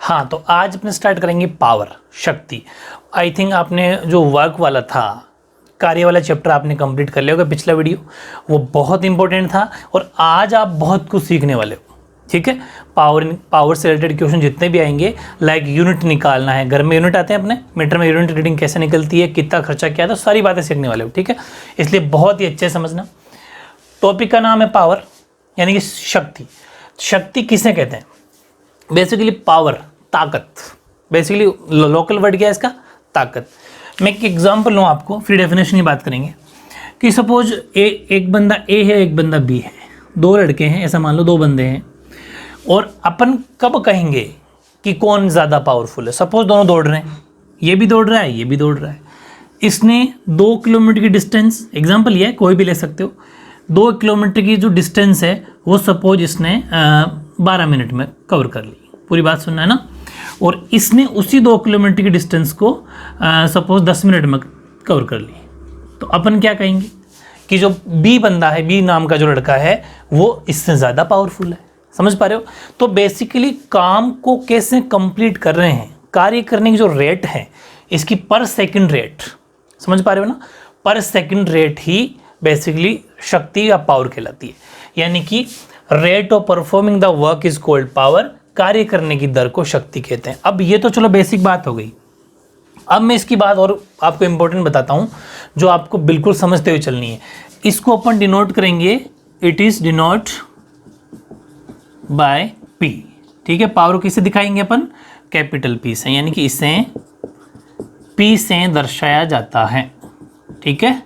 हाँ, तो आज अपने स्टार्ट करेंगे पावर, शक्ति। आई थिंक आपने जो वर्क वाला था, कार्य वाला चैप्टर आपने कंप्लीट कर लिया होगा, पिछला वीडियो वो बहुत इंपॉर्टेंट था और आज आप बहुत कुछ सीखने वाले हो। ठीक है, पावर से रिलेटेड क्वेश्चन जितने भी आएंगे, लाइक यूनिट निकालना है, घर में यूनिट आते हैं अपने, मीटर में यूनिट रीडिंग कैसे निकलती है, कितना खर्चा क्या है, तो सारी बातें सीखने वाले हो। ठीक है, इसलिए बहुत ही अच्छे से समझना। टॉपिक का नाम है पावर, यानी कि शक्ति। शक्ति किसे कहते हैं? बेसिकली पावर, ताकत। बेसिकली लोकल वर्ड क्या है इसका? ताकत। मैं एक एग्जांपल लूँ आपको, फिर डेफिनेशन की बात करेंगे। कि सपोज एक बंदा ए है, एक बंदा बी है, दो लड़के हैं, ऐसा मान लो दो बंदे हैं, और अपन कब कहेंगे कि कौन ज़्यादा पावरफुल है? सपोज दोनों दौड़ रहे हैं, ये भी दौड़ रहा है, ये भी दौड़ रहा है। इसने 2 किलोमीटर की डिस्टेंस, एग्जाम्पल ये है, कोई भी ले सकते हो, 2 किलोमीटर की जो डिस्टेंस है वो सपोज इसने 12 मिनट में कवर कर ली। पूरी बात सुनना है ना। और इसने उसी 2 किलोमीटर की डिस्टेंस को सपोज 10 मिनट में कवर कर ली। तो अपन क्या कहेंगे कि जो बी बंदा है, बी नाम का जो लड़का है, वो इससे ज़्यादा पावरफुल है। समझ पा रहे हो? तो बेसिकली काम को कैसे कंप्लीट कर रहे हैं, कार्य करने की जो रेट है इसकी पर सेकंड रेट, समझ पा रहे हो ना? पर सेकंड रेट ही बेसिकली शक्ति या पावर कहलाती है। यानी कि rate of performing the work is called power, कार्य करने की दर को शक्ति कहते हैं। अब ये तो चलो बेसिक बात हो गई। अब मैं इसकी बात और आपको इंपॉर्टेंट बताता हूं, जो आपको बिल्कुल समझते हुए चलनी है। इसको अपन डिनोट करेंगे, it is denote by P. ठीक है, पावर किसे दिखाएंगे अपन? कैपिटल पी से, यानी कि इसे पी से दर्शाया जाता है। ठीक है,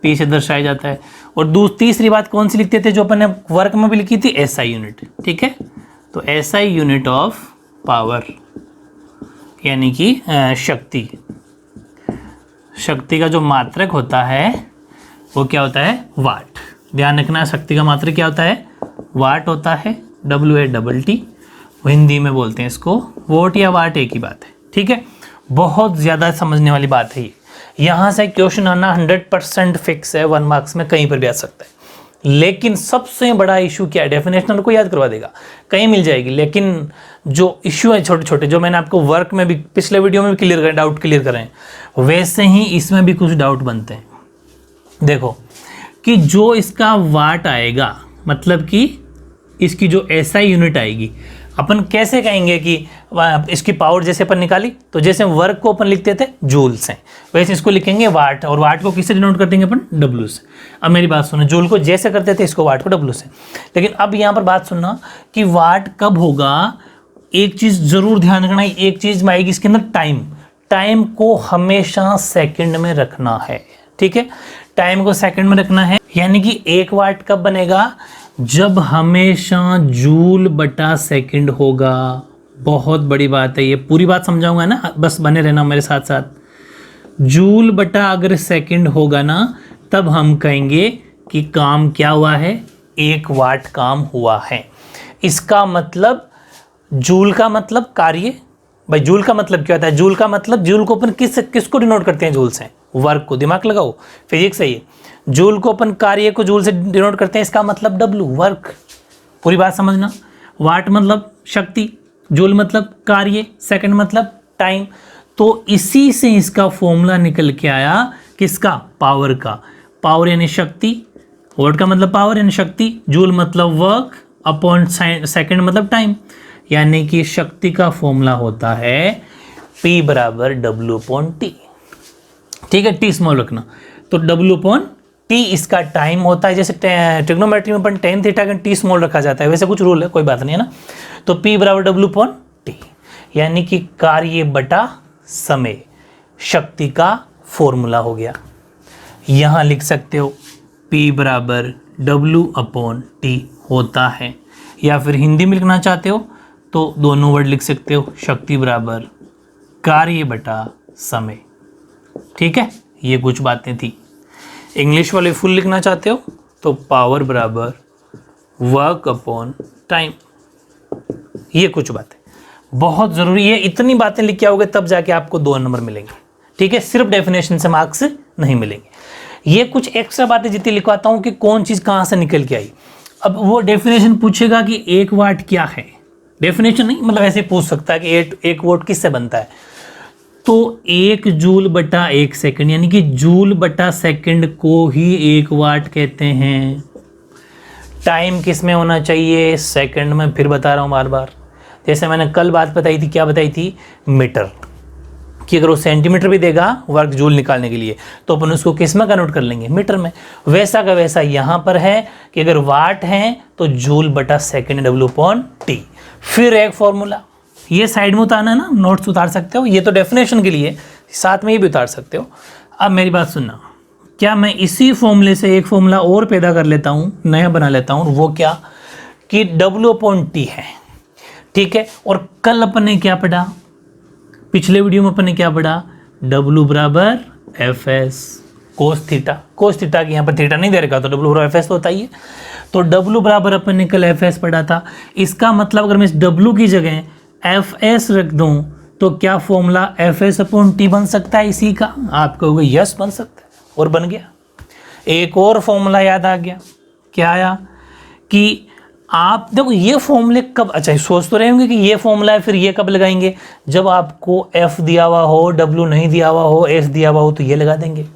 पी से दर्शाया जाता है। और तीसरी बात कौन सी लिखते थे, जो अपन ने वर्क में भी लिखी थी? SI unit. ठीक है, तो एसआई यूनिट ऑफ पावर, यानी कि शक्ति। शक्ति का जो मात्रक होता है वो क्या होता है? वाट। ध्यान रखना, शक्ति का मात्रक क्या होता है? वाट होता है, WATT। हिंदी में बोलते हैं इसको वोट या वाट, एक ही बात है। ठीक है, बहुत ज़्यादा समझने वाली बात है ये। यहाँ से क्वेश्चन आना 100% फिक्स है, 1 मार्क्स में कहीं पर भी आ सकता है। लेकिन सबसे बड़ा इशू क्या है? डेफिनेशनल को याद करवा देगा, कहीं मिल जाएगी। लेकिन जो इशू है छोटे छोटे, जो मैंने आपको वर्क में भी पिछले वीडियो में भी क्लियर करें, डाउट क्लियर करें, वैसे ही इसमें भी कुछ डाउट बनते हैं। देखो कि जो इसका वाट आएगा, मतलब कि इसकी जो एसआई यूनिट आएगी, अपन कैसे कहेंगे कि इसकी पावर जैसे अपन निकाली, तो जैसे वर्क को अपन लिखते थे जूल से, वैसे इसको लिखेंगे वाट। और वाट को किससे डिनोट कर देंगे अपन? W से। अब मेरी बात सुनो, जूल को जैसे करते थे, इसको वाट को W से। लेकिन अब यहाँ पर बात सुनना कि वाट कब होगा। एक चीज़ जरूर ध्यान रखना, एक चीज़ में आएगी इसके अंदर, टाइम। टाइम को हमेशा सेकेंड में रखना है। ठीक है, टाइम को सेकेंड में रखना है। यानी कि 1 वाट कब बनेगा? जब हमेशा जूल बटा सेकंड होगा। बहुत बड़ी बात है ये, पूरी बात समझाऊंगा ना, बस बने रहना मेरे साथ साथ। जूल बटा अगर सेकंड होगा ना, तब हम कहेंगे कि काम क्या हुआ है? 1 वाट काम हुआ है। इसका मतलब, जूल का मतलब कार्य। भाई जूल का मतलब क्या होता है? जूल का मतलब, जूल को अपन किसको डिनोट करते हैं? जूल से। वर्क को, दिमाग लगाओ, फिजिक्स है ये। जूल को अपन कार्य को जूल से डिनोट करते हैं, इसका मतलब W, वर्क। पूरी बात समझना। वाट मतलब शक्ति, जूल मतलब कार्य, सेकंड मतलब टाइम। तो इसी से इसका फॉर्मूला निकल के आया, किसका? पावर का। पावर यानी शक्ति, वाट का मतलब पावर यानी शक्ति, जूल मतलब वर्क, अपॉन सेकंड मतलब टाइम। यानी कि शक्ति का फॉर्मूला होता है P बराबर W/T। ठीक है, T स्मॉल रखना। तो W/T इसका टाइम होता है। जैसे ट्रिग्नोमेट्री में अपन tan थीटा का T स्मॉल रखा जाता है, वैसे कुछ रूल है, कोई बात नहीं है ना। तो P बराबर W/T, यानी कि कार्य बटा समय, शक्ति का फॉर्मूला हो गया। यहाँ लिख सकते हो P बराबर W/T होता है, या फिर हिंदी में लिखना चाहते हो तो दोनों वर्ड लिख सकते हो, शक्ति बराबर कार्य बटा समय। ठीक है, ये कुछ बातें थी। इंग्लिश वाले फुल लिखना चाहते हो तो पावर बराबर वर्क अपॉन टाइम। ये कुछ बातें बहुत ज़रूरी है, इतनी बातें लिख के आओगे तब जाके आपको 2 नंबर मिलेंगे। ठीक है, सिर्फ डेफिनेशन से मार्क्स नहीं मिलेंगे। ये कुछ एक्स्ट्रा बातें जितनी लिखवाता हूँ कि कौन चीज़ कहाँ से निकल के आई। अब वो डेफिनेशन पूछेगा कि 1 वाट क्या है, डेफिनेशन नहीं, मतलब ऐसे पूछ सकता है कि एक वोट किससे बनता है, तो 1 जूल बटा 1 सेकंड, यानी कि जूल बटा सेकंड को ही 1 वाट कहते हैं। टाइम किस में होना चाहिए, सेकंड में। फिर बता रहा हूँ बार बार, जैसे मैंने कल बात बताई थी, क्या बताई थी, मीटर कि अगर वो सेंटीमीटर भी देगा वर्ग जूल निकालने के लिए तो अपन उसको किस में कन्वर्ट कर लेंगे, मीटर में। वैसा का वैसा यहाँ पर है कि अगर वाट है तो जूल बटा सेकंड W/T। फिर एक फॉर्मूला, ये साइड में उतारना है ना, नोट्स उतार सकते हो, ये तो डेफिनेशन के लिए, साथ में ये भी उतार सकते हो। अब मेरी बात सुनना, क्या मैं इसी फॉर्मूले से एक फॉर्मूला और पैदा कर लेता हूँ, नया बना लेता हूँ, वो क्या कि W/T है, ठीक है। और कल अपन ने क्या पढ़ा, पिछले वीडियो में अपन ने क्या पढ़ा, W बराबर Fs cos theta. Cos theta की यहाँ पर थीटा नहीं दे रखा तो W बराबर Fs तो होता ही है। तो W बराबर अपन ने कल Fs पढ़ा था। इसका मतलब अगर मैं इस W की जगह Fs रख दूं तो क्या फॉर्मूला Fs/T बन सकता है इसी का, आप कहोगे यस बन सकता है, और बन गया। एक और फॉर्मूला याद आ गया, क्या आया कि आप देखो ये फॉर्मूले कब, अच्छा सोच तो रहे होंगे कि ये फॉर्मूला है, फिर ये कब लगाएंगे, जब आपको F दिया हुआ हो, W नहीं दिया हुआ हो, S दिया हुआ हो, तो ये लगा देंगे।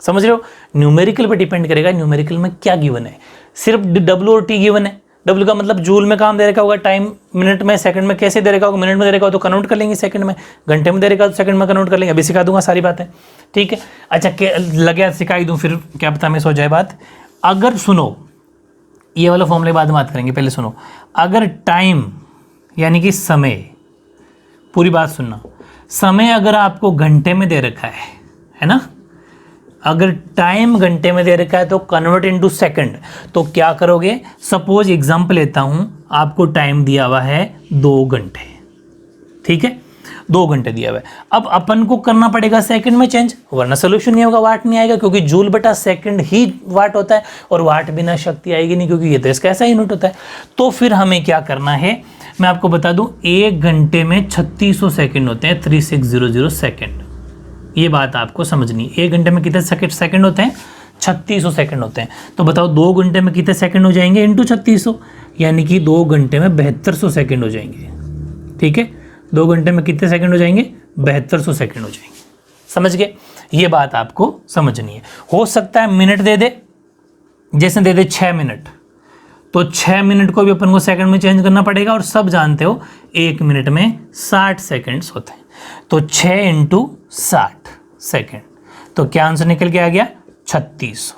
समझ रहे हो, न्यूमेरिकल पे डिपेंड करेगा, न्यूमेरिकल में क्या गिवन है, सिर्फ W और T गिवन है। W का मतलब जूल में काम दे रखा होगा, टाइम मिनट में, सेकंड में कैसे दे रखा होगा, मिनट में दे रखा होगा तो कन्वर्ट कर लेंगे सेकंड में, घंटे में दे रखा तो सेकंड में कन्वर्ट कर लेंगे, अभी सिखा दूंगा सारी बातें, ठीक है। अच्छा लगे सिखाई दूँ, फिर क्या पता मिस हो जाए बात। अगर सुनो, ये वाला फॉर्मूले बाद में बात करेंगे, पहले सुनो। अगर टाइम यानी कि समय, पूरी बात सुनना, समय अगर आपको घंटे में दे रखा है ना, अगर टाइम घंटे में दे रखा है तो कन्वर्ट इनटू सेकंड, तो क्या करोगे, सपोज एग्जांपल लेता हूं, आपको टाइम दिया हुआ है 2 घंटे, ठीक है, 2 घंटे दिया हुआ है। अब अपन को करना पड़ेगा सेकंड में चेंज, वरना सोल्यूशन नहीं होगा, वाट नहीं आएगा, क्योंकि जूल बटा सेकंड ही वाट होता है, और वाट बिना शक्ति आएगी नहीं, क्योंकि ये तो इसका ऐसा यूनिट होता है। तो फिर हमें क्या करना है, मैं आपको बता दूं, 1 घंटे में 3600 सेकंड होते हैं, 3600 सेकंड। ये बात आपको समझनी है। 1 घंटे में कितने सेकंड होते हैं, 3600 सेकंड होते हैं। तो बताओ 2 घंटे में कितने सेकंड हो जाएंगे, इंटू 3600, यानी कि 2 घंटे में 7200 सेकंड हो जाएंगे, ठीक है। 2 घंटे में कितने सेकंड हो जाएंगे, 7200 सेकंड हो जाएंगे। समझ गए, ये बात आपको समझनी है। हो सकता है मिनट दे दे, जैसे दे दे 6 मिनट, तो 6 मिनट को भी अपन को सेकंड में चेंज करना पड़ेगा, और सब जानते हो 1 मिनट में 60 सेकंड्स होते हैं, तो 6 इंटू 60 सेकेंड, तो क्या आंसर निकल के आ गया, 3600,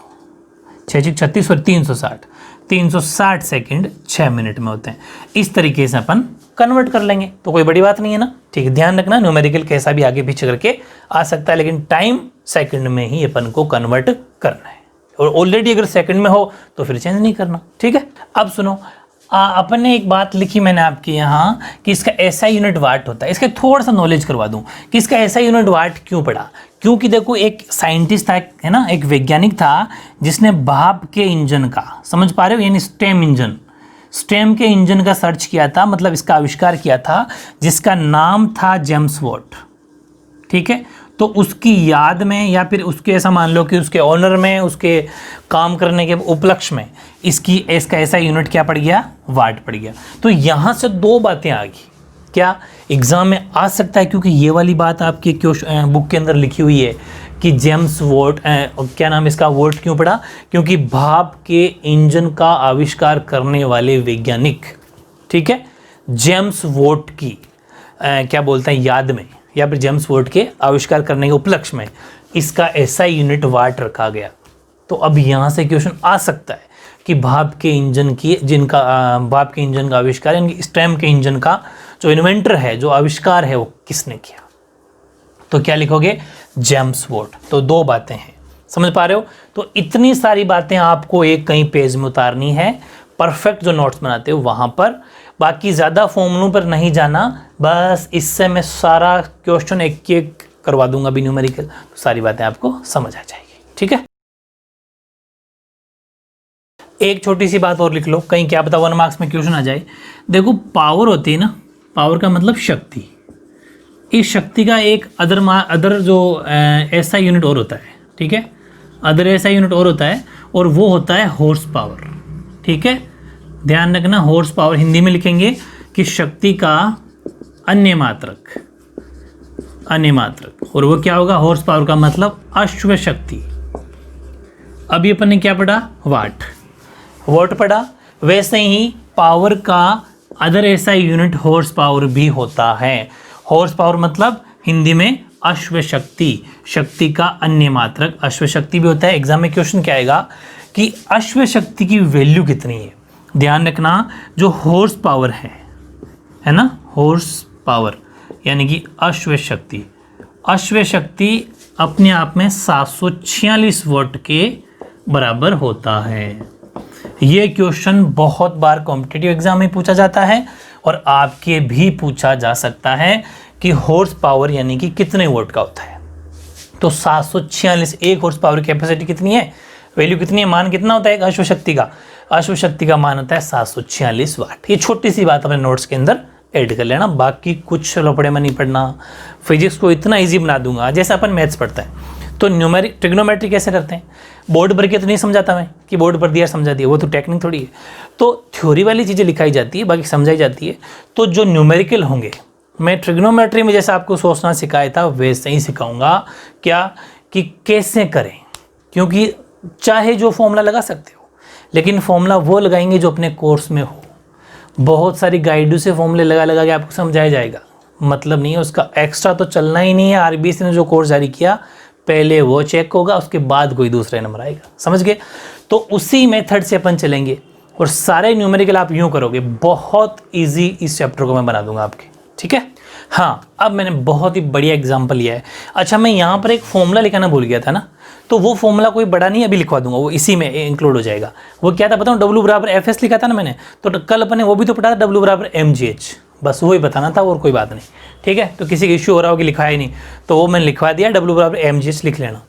36 और 360, 360 सेकंड 6 मिनट में होते हैं। इस तरीके से अपन कन्वर्ट कर लेंगे, तो कोई बड़ी बात नहीं है ना, ठीक है। ध्यान रखना, न्यूमेरिकल कैसा भी आगे पीछे करके आ सकता है, लेकिन टाइम सेकंड में ही अपन को कन्वर्ट करना है, और ऑलरेडी अगर सेकंड में हो तो फिर चेंज नहीं करना, ठीक है। अब सुनो, अपन ने एक बात लिखी मैंने आपके यहाँ कि इसका ऐसा यूनिट वाट होता है, इसका थोड़ा सा नॉलेज करवा दूं कि इसका ऐसा यूनिट वाट क्यों पड़ा। क्योंकि देखो एक साइंटिस्ट था, है ना, एक वैज्ञानिक था, जिसने भाप के इंजन का, समझ पा रहे हो, यानी स्टेम इंजन, स्टेम के इंजन का सर्च किया था, मतलब इसका आविष्कार किया था, जिसका नाम था जेम्स वॉट, ठीक है। तो उसकी याद में, या फिर उसके, ऐसा मान लो कि उसके ऑनर में, उसके काम करने के उपलक्ष्य में इसका ऐसा यूनिट क्या पड़ गया, वाट पड़ गया। तो यहाँ से 2 बातें आ गई, क्या एग्जाम में आ सकता है, क्योंकि ये वाली बात आपकी बुक के अंदर लिखी हुई है कि जेम्स वॉट, क्या नाम इसका, वॉट क्यों पड़ा, क्योंकि भाप के इंजन का आविष्कार करने वाले वैज्ञानिक, ठीक है, जेम्स वॉट की क्या बोलते हैं याद में, या फिर जेम्स वॉट के आविष्कार करने के उपलक्ष्य में इसका ऐसा यूनिट वाट रखा गया। तो अब यहाँ से क्वेश्चन आ सकता है कि भाप के इंजन की, जिनका भाप के इंजन का आविष्कार, यानी स्टेम के इंजन का जो इन्वेंटर है, जो आविष्कार है, वो किसने किया। तो क्या लिखोगे, जेम्स वॉट। तो 2 बातें हैं, समझ पा रहे हो। तो इतनी सारी बातें आपको एक कहीं पेज में उतारनी है, परफेक्ट जो नोट्स बनाते हो वहाँ पर, बाकी ज़्यादा फॉर्मूलों पर नहीं जाना, बस इससे मैं सारा क्वेश्चन एक करवा दूंगा भी न्यूमेरिकल, तो सारी बातें आपको समझ आ जाएगी, ठीक है। एक छोटी सी बात और लिख लो, कहीं क्या पता 1 मार्क्स में क्वेश्चन आ जाए। देखो पावर होती है ना, पावर का मतलब शक्ति, इस शक्ति का एक अदर जो ऐसा यूनिट और होता है, ठीक है, अदर ऐसा यूनिट और होता है, और वो होता है हॉर्स पावर, ठीक है। ध्यान रखना, हॉर्स पावर हिंदी में लिखेंगे कि शक्ति का अन्य मात्रक, और वो क्या होगा, हॉर्स पावर का मतलब अश्व शक्ति। अभी अपन ने क्या पढ़ा, वाट पढ़ा। वैसे ही पावर का अदर ऐसा यूनिट हॉर्स पावर भी होता है। हॉर्स पावर मतलब हिंदी में अश्व शक्ति, शक्ति का अन्य मात्रक अश्व शक्ति भी होता है। एग्जाम में क्वेश्चन क्या आएगा कि अश्व शक्ति की वैल्यू कितनी है। ध्यान रखना, जो हॉर्स पावर है ना, हॉर्स पावर यानी कि अश्व शक्ति अपने आप में 746 वॉट के बराबर होता है। ये क्वेश्चन बहुत बार कॉम्पिटिटिव एग्जाम में पूछा जाता है और आपके भी पूछा जा सकता है कि हॉर्स पावर यानी कि कितने वोट का होता है। तो 746, एक हॉर्स पावर कैपेसिटी कितनी है, वैल्यू कितनी है, मान कितना होता है अश्व शक्ति का, अश्व शक्ति का मान होता है 746 वाट। ये छोटी सी बात अपने नोट्स के अंदर ऐड कर लेना, बाकी कुछ लपड़े में नहीं पढ़ना। फिजिक्स को इतना इजी बना दूंगा जैसे अपन मैथ्स पढ़ते हैं। तो न्यूमेरिक ट्रिग्नोमेट्री कैसे करते हैं, बोर्ड पर के तो नहीं समझाता मैं कि बोर्ड पर दिया समझा दिया, वो तो टेक्निक थोड़ी है। तो थ्योरी वाली चीज़ें लिखाई जाती है, बाकी समझाई जाती है। तो जो न्यूमेरिकल होंगे, मैं ट्रिग्नोमेट्री में जैसे आपको सोचना सिखाया था वैसे ही सिखाऊंगा, क्या कि कैसे करें। क्योंकि चाहे जो फॉर्मूला लगा सकते हो, लेकिन फॉर्मूला वो लगाएंगे जो अपने कोर्स में हो। बहुत सारी गाइडों से फॉर्मूले लगा के आपको समझाया जाएगा, मतलब नहीं है उसका। एक्स्ट्रा तो चलना ही नहीं है। आरबीएससी ने जो कोर्स जारी किया पहले वो चेक होगा, उसके बाद कोई दूसरा नंबर आएगा, समझ गए। तो उसी मेथड से अपन चलेंगे और सारे न्यूमेरिकल आप यूँ करोगे, बहुत ईजी इस चैप्टर को मैं बना दूंगा आपके, ठीक है। हाँ, अब मैंने बहुत ही बढ़िया एग्जाम्पल लिया है। अच्छा, मैं यहाँ पर एक फॉर्मूला लिखाना भूल गया था ना, तो वो फॉर्मूला कोई बड़ा नहीं, अभी लिखवा दूंगा, वो इसी में इंक्लूड हो जाएगा। वो क्या था बताऊँ, W बराबर FS लिखा था ना मैंने, तो कल अपने वो भी तो पढ़ा था, W बराबर MGH, बस वही बताना था और कोई बात नहीं, ठीक है। तो किसी का इश्यू हो रहा हो कि लिखा ही नहीं, तो वो मैंने लिखवा दिया, W बराबर MGH लिख लेना,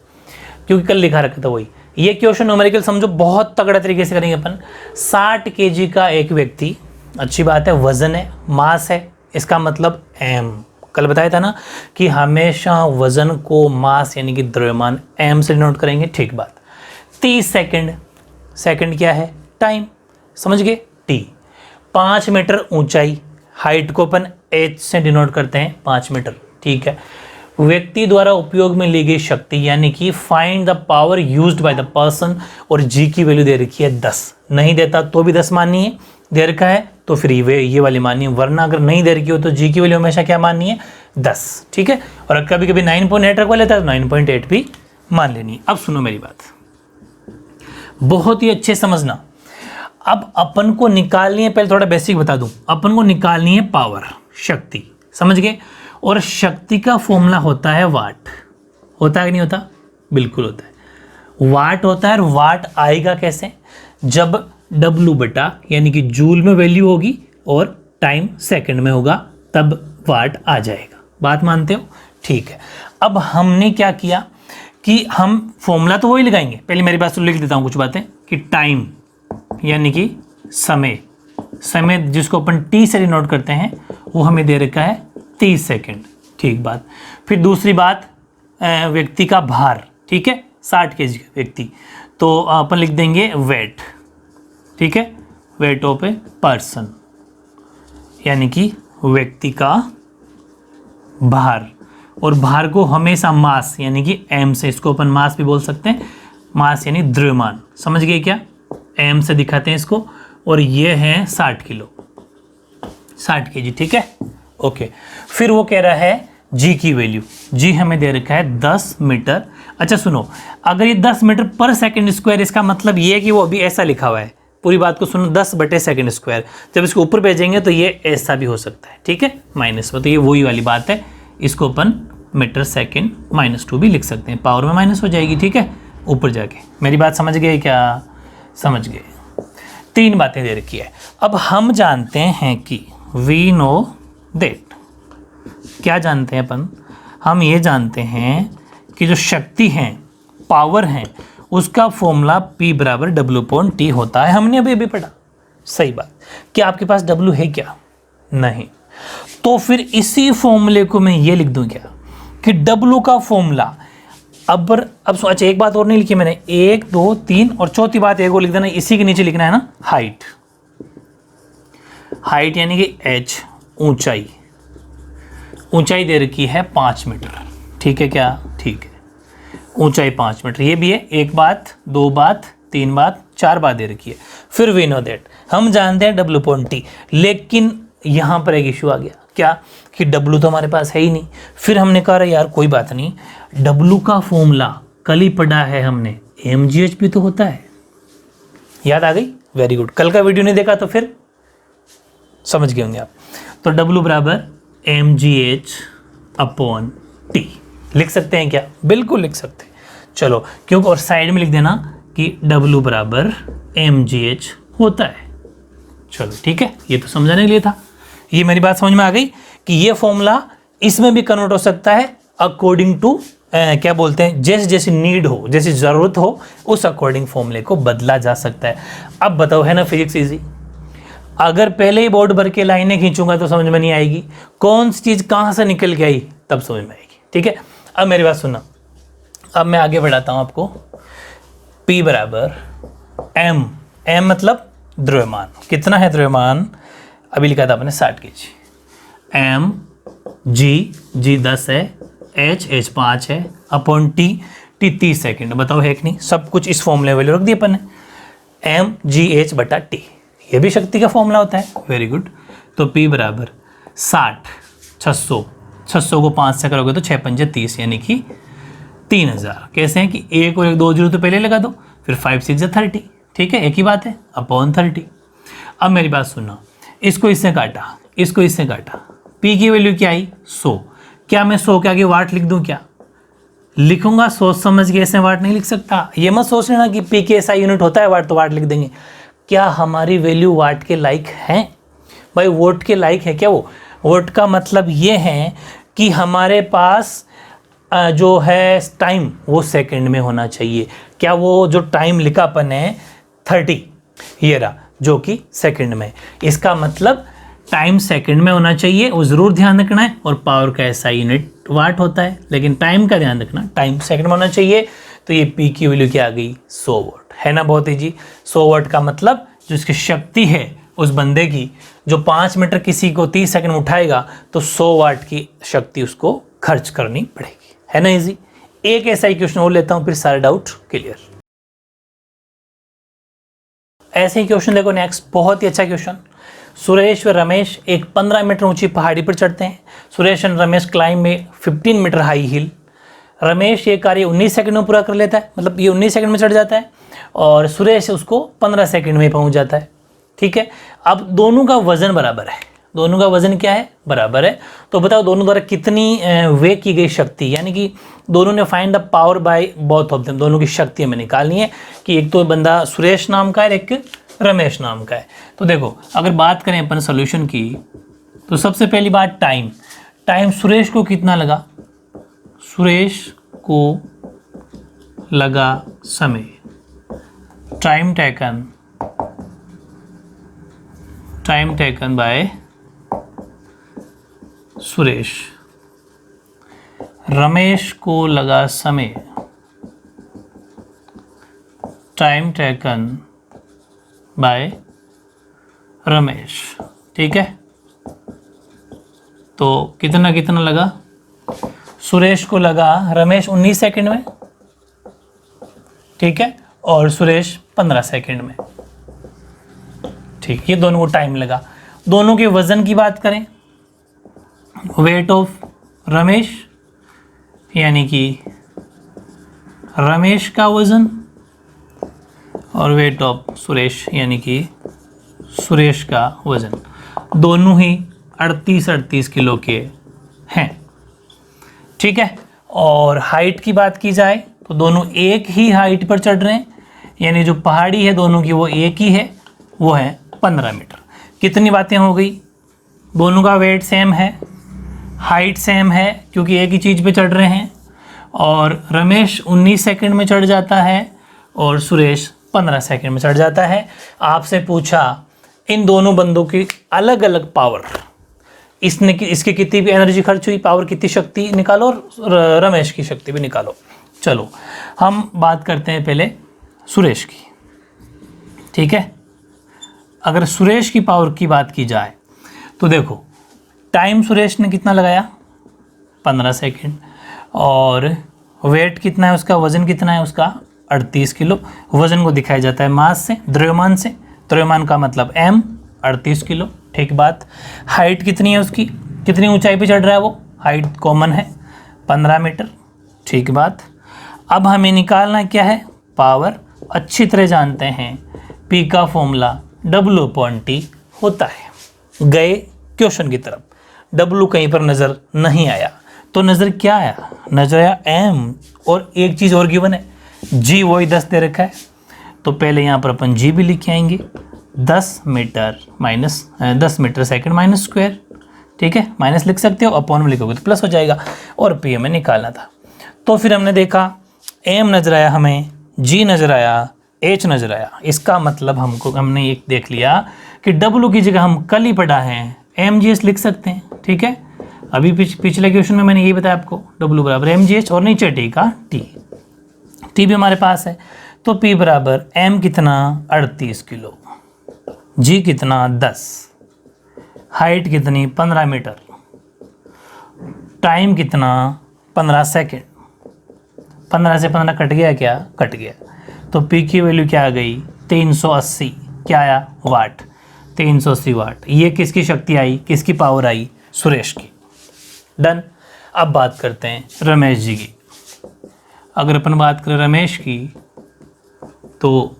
क्योंकि कल लिखा रखा था वही। ये क्वेश्चन न्यूमेरिकल समझो, बहुत तगड़ा तरीके से करेंगे अपन। 60 kg का एक व्यक्ति, अच्छी बात है, वजन है, मास है, इसका मतलब m। कल बताया था ना कि हमेशा वजन को मास यानी कि द्रव्यमान m से डिनोट करेंगे, ठीक बात। 30 सेकंड, सेकंड क्या है, टाइम, समझ गए, t। 5 मीटर ऊंचाई, हाइट को अपन h से डिनोट करते हैं, 5 मीटर, ठीक है। व्यक्ति द्वारा उपयोग में ली गई शक्ति यानी कि find the power used by the person, और g की वैल्यू दे रखी है 10। नहीं देता तो भी 10 माननी है, दे रखा है तो फिर ये वाली माननी है, वरना अगर नहीं दे रखी हो तो g की वैल्यू हमेशा क्या माननी है, 10, ठीक है। और कभी कभी 9.8 रखवा लेता है तो 9.8 भी मान लेनी है। अब सुनो मेरी बात, बहुत ही अच्छे समझना। अब अपन को निकालनी है, पहले थोड़ा बेसिक बता दूं, अपन को निकालनी है पावर, शक्ति, समझ गए। और शक्ति का फॉर्मूला होता है वाट, होता है कि नहीं होता, बिल्कुल होता है, वाट होता है। और वाट आएगा कैसे, जब W बटा यानी कि जूल में वैल्यू होगी और टाइम सेकंड में होगा, तब वाट आ जाएगा। बात मानते हो, ठीक है। अब हमने क्या किया कि हम फॉर्मूला तो वही लगाएंगे, पहले मेरी बात सुन, लिख देता हूँ कुछ बातें, कि टाइम यानी कि समय, समय जिसको अपन T से डिनोट करते हैं, वो हमें दे रखा है 30 सेकंड, ठीक बात। फिर दूसरी बात, व्यक्ति का भार, ठीक है, 60 kg का व्यक्ति, तो अपन लिख देंगे वेट, ठीक है, वेट ऑफ ए पर्सन यानी कि व्यक्ति का भार। और भार को हमेशा मास यानी कि m से, इसको अपन मास भी बोल सकते हैं, मास यानी द्रव्यमान, समझ गए क्या, m से दिखाते हैं इसको। और ये है 60 किलो, 60 kg, ठीक है, ओके। फिर वो कह रहा है g की वैल्यू, g हमें दे रखा है 10 मीटर। अच्छा सुनो, अगर ये 10 मीटर पर सेकंड स्क्वायर, इसका मतलब ये है कि वो अभी ऐसा लिखा हुआ है, पूरी बात को सुनो, 10 बटे सेकंड स्क्वायर। जब इसको ऊपर भेजेंगे तो ये ऐसा भी हो सकता है, ठीक है, माइनस में, तो ये वही वाली बात है। इसको अपन मीटर सेकंड -2 भी लिख सकते हैं, पावर में माइनस हो जाएगी, ठीक है, ऊपर जाके। मेरी बात समझ गए क्या, समझ गए। 3 बातें दे रखी है। अब हम जानते हैं कि वी नो दैट, क्या जानते हैं अपन, हम ये जानते हैं कि जो शक्ति है, पावर है, उसका फॉर्मूला P बराबर W/T होता है। हमने अभी पढ़ा, सही बात। क्या आपके पास W है क्या, नहीं, तो फिर इसी फॉर्मूले को मैं ये लिख दूं क्या कि W का फॉर्मूला, अब अच्छा एक बात और नहीं लिखी मैंने, 1 2 3 और चौथी बात एक और लिख देना, इसी के नीचे लिखना है ना, हाइट। हाइट यानी कि h, ऊंचाई दे रखी है 5 मीटर, ठीक है क्या, ठीक है, ऊंचाई 5 मीटर, ये भी है, एक बात, दो बात, तीन बात, चार बात दे रखी है। फिर वी नो दैट, हम जानते हैं W/T, लेकिन यहाँ पर एक इशू आ गया, क्या कि W तो हमारे पास है ही नहीं। फिर हमने कहा यार कोई बात नहीं, W का फॉर्मूला कल ही पढ़ा है हमने, mgh भी तो होता है, याद आ गई, वेरी गुड। कल का वीडियो नहीं देखा तो फिर समझ गए होंगे आप। तो W बराबर mgh/T लिख सकते हैं क्या, बिल्कुल लिख सकते हैं, चलो, क्योंकि और साइड में लिख देना कि W बराबर mgh होता है। चलो ठीक है, ये तो समझाने के लिए था। ये मेरी बात समझ में आ गई कि ये फॉर्मूला इसमें भी कन्वर्ट हो सकता है अकॉर्डिंग टू क्या बोलते हैं, जैसे जैसी नीड हो, जैसी ज़रूरत हो, उस अकॉर्डिंग फॉर्मूले को बदला जा सकता है। अब बताओ, है ना फिजिक्स इजी। अगर पहले ही बोर्ड भर के लाइनें खींचूंगा तो समझ में नहीं आएगी, कौन सी चीज़ कहाँ से निकल के आई तब समझ में आएगी, ठीक है। अब मेरी बात सुनना, अब मैं आगे बढ़ाता हूँ आपको। P बराबर m मतलब द्रव्यमान, कितना है द्रव्यमान, अभी लिखा था आपने 60 kg, m g 10 है, h 5 है, अपॉन t 30 सेकेंड, बताओ है कि नहीं, सब कुछ इस फॉर्मूले वैल्यू रख दी अपन ने, mgh/T, ये भी शक्ति का फॉर्मूला होता है, वेरी गुड। तो P बराबर 600 को 5 से करोगे तो 6 पंजे 30, यानी कि 3000। कैसे हैं कि एक और एक 2 जीरो तो पहले लगा दो, फिर 5 6 30, ठीक है, एक ही बात है, अपॉन 30। अब मेरी बात सुनना, इसको इससे काटा, इसको इससे काटा, P की वैल्यू क्या आई 100, क्या मैं 100 के आगे वाट लिख दूं, क्या लिखूंगा, सोच समझ के ऐसे वाट नहीं लिख सकता। ये मत सोच लेना कि P के SI यूनिट होता है वाट, तो वाट लिख देंगे। क्या हमारी वैल्यू वाट के लायक है भाई, वोट के लायक है क्या वो। वोट का मतलब ये है कि हमारे पास जो है टाइम वो सेकंड में होना चाहिए। क्या वो जो टाइम लिखा अपन है 30, ये रहा, जो कि सेकंड में, इसका मतलब टाइम सेकंड में होना चाहिए, वो ज़रूर ध्यान रखना है। और पावर का SI यूनिट वाट होता है, लेकिन टाइम का ध्यान रखना, टाइम सेकंड में होना चाहिए। तो ये P की वैल्यू क्या आ गई 100 वाट, है ना, बहुत ईजी। 100 वाट का मतलब जो इसकी शक्ति है उस बंदे की, जो 5 मीटर किसी को 30 सेकंड में उठाएगा, तो 100 वाट की शक्ति उसको खर्च करनी पड़ेगी, है ना, इजी। एक ऐसा ही क्वेश्चन और लेता हूं, फिर सारे डाउट क्लियर। ऐसे ही क्वेश्चन देखो नेक्स्ट, बहुत ही अच्छा क्वेश्चन। सुरेश व रमेश एक 15 मीटर ऊंची पहाड़ी पर चढ़ते हैं। सुरेश और रमेश क्लाइंब में 15 मीटर हाई हिल। रमेश ये कार्य 19 सेकंड में पूरा कर लेता है, मतलब ये 19 सेकंड में चढ़ जाता है, और सुरेश उसको 15 सेकंड में पहुंच जाता है, ठीक है। अब दोनों का वजन बराबर है, दोनों का वजन क्या है, बराबर है। तो बताओ दोनों द्वारा कितनी वे की गई शक्ति, यानी कि दोनों ने find the power by both of them, दोनों की शक्ति हमें निकालनी है कि एक तो बंदा सुरेश नाम का है, एक रमेश नाम का है। तो देखो अगर बात करें अपन सोल्यूशन की, तो सबसे पहली बात टाइम सुरेश को कितना लगा, सुरेश को लगा समय, time taken by Suresh. Ramesh को लगा समय, टाइम टेकन बाय रमेश, ठीक है। तो कितना कितना लगा, सुरेश को लगा रमेश 19 सेकंड में, ठीक है, और सुरेश 15 सेकंड में, ठीक, ये दोनों को टाइम लगा। दोनों के वजन की बात करें, वेट ऑफ रमेश यानी कि रमेश का वजन, और वेट ऑफ सुरेश यानी कि सुरेश का वजन, दोनों ही 38 किलो के हैं, ठीक है। और हाइट की बात की जाए तो दोनों एक ही हाइट पर चढ़ रहे हैं, यानी जो पहाड़ी है दोनों की वो एक ही है, वो है 15 मीटर। कितनी बातें हो गई, दोनों का वेट सेम है, हाइट सेम है क्योंकि एक ही चीज़ पे चढ़ रहे हैं, और रमेश 19 सेकंड में चढ़ जाता है और सुरेश 15 सेकंड में चढ़ जाता है। आपसे पूछा इन दोनों बंदों की अलग अलग पावर, इसकी कितनी भी एनर्जी खर्च हुई, पावर कितनी शक्ति निकालो, और रमेश की शक्ति भी निकालो। चलो हम बात करते हैं पहले सुरेश की, ठीक है। अगर सुरेश की पावर की बात की जाए तो देखो टाइम सुरेश ने कितना लगाया 15 सेकेंड, और वेट कितना है उसका, वजन कितना है उसका 38 किलो। वजन को दिखाया जाता है मास से, द्रव्यमान से, द्रव्यमान का मतलब m 38 किलो, ठीक बात। हाइट कितनी है उसकी, कितनी ऊंचाई पे चढ़ रहा है वो, हाइट कॉमन है 15 मीटर, ठीक बात। अब हमें निकालना क्या है, पावर। अच्छी तरह जानते हैं P का फॉर्मूला W/T होता है। गए क्वेश्चन की तरफ, W कहीं पर नज़र नहीं आया, तो नज़र क्या आया, नज़र आया M, और एक चीज़ और गिवन है G, वही 10 दे रखा है, तो पहले यहाँ पर अपन G भी लिख आएंगे, 10 मीटर सेकंड माइनस स्क्वायर, ठीक है, माइनस लिख सकते हो, अपॉन में लिखोगे तो प्लस हो जाएगा, और P हमें निकालना था। तो फिर हमने देखा M नज़र आया हमें, G नज़र आया, H नज़र आया, इसका मतलब हमने एक देख लिया कि W की जगह हम कल ही पढ़ा है mgs लिख सकते हैं, ठीक है। अभी पिछले क्वेश्चन में मैंने यही बताया आपको, W बराबर mgh और नीचे T का T भी हमारे पास है, तो P बराबर M कितना 38 किलो, G कितना 10, हाइट कितनी 15 मीटर, टाइम कितना 15 सेकेंड, 15 से 15 कट गया, क्या कट गया, तो P की वैल्यू क्या आ गई 380, क्या आया वाट, 380 वाट। ये किसकी शक्ति आई, किसकी पावर आई, सुरेश की। डन। अब बात करते हैं रमेश जी की। अगर अपन बात करें रमेश की, तो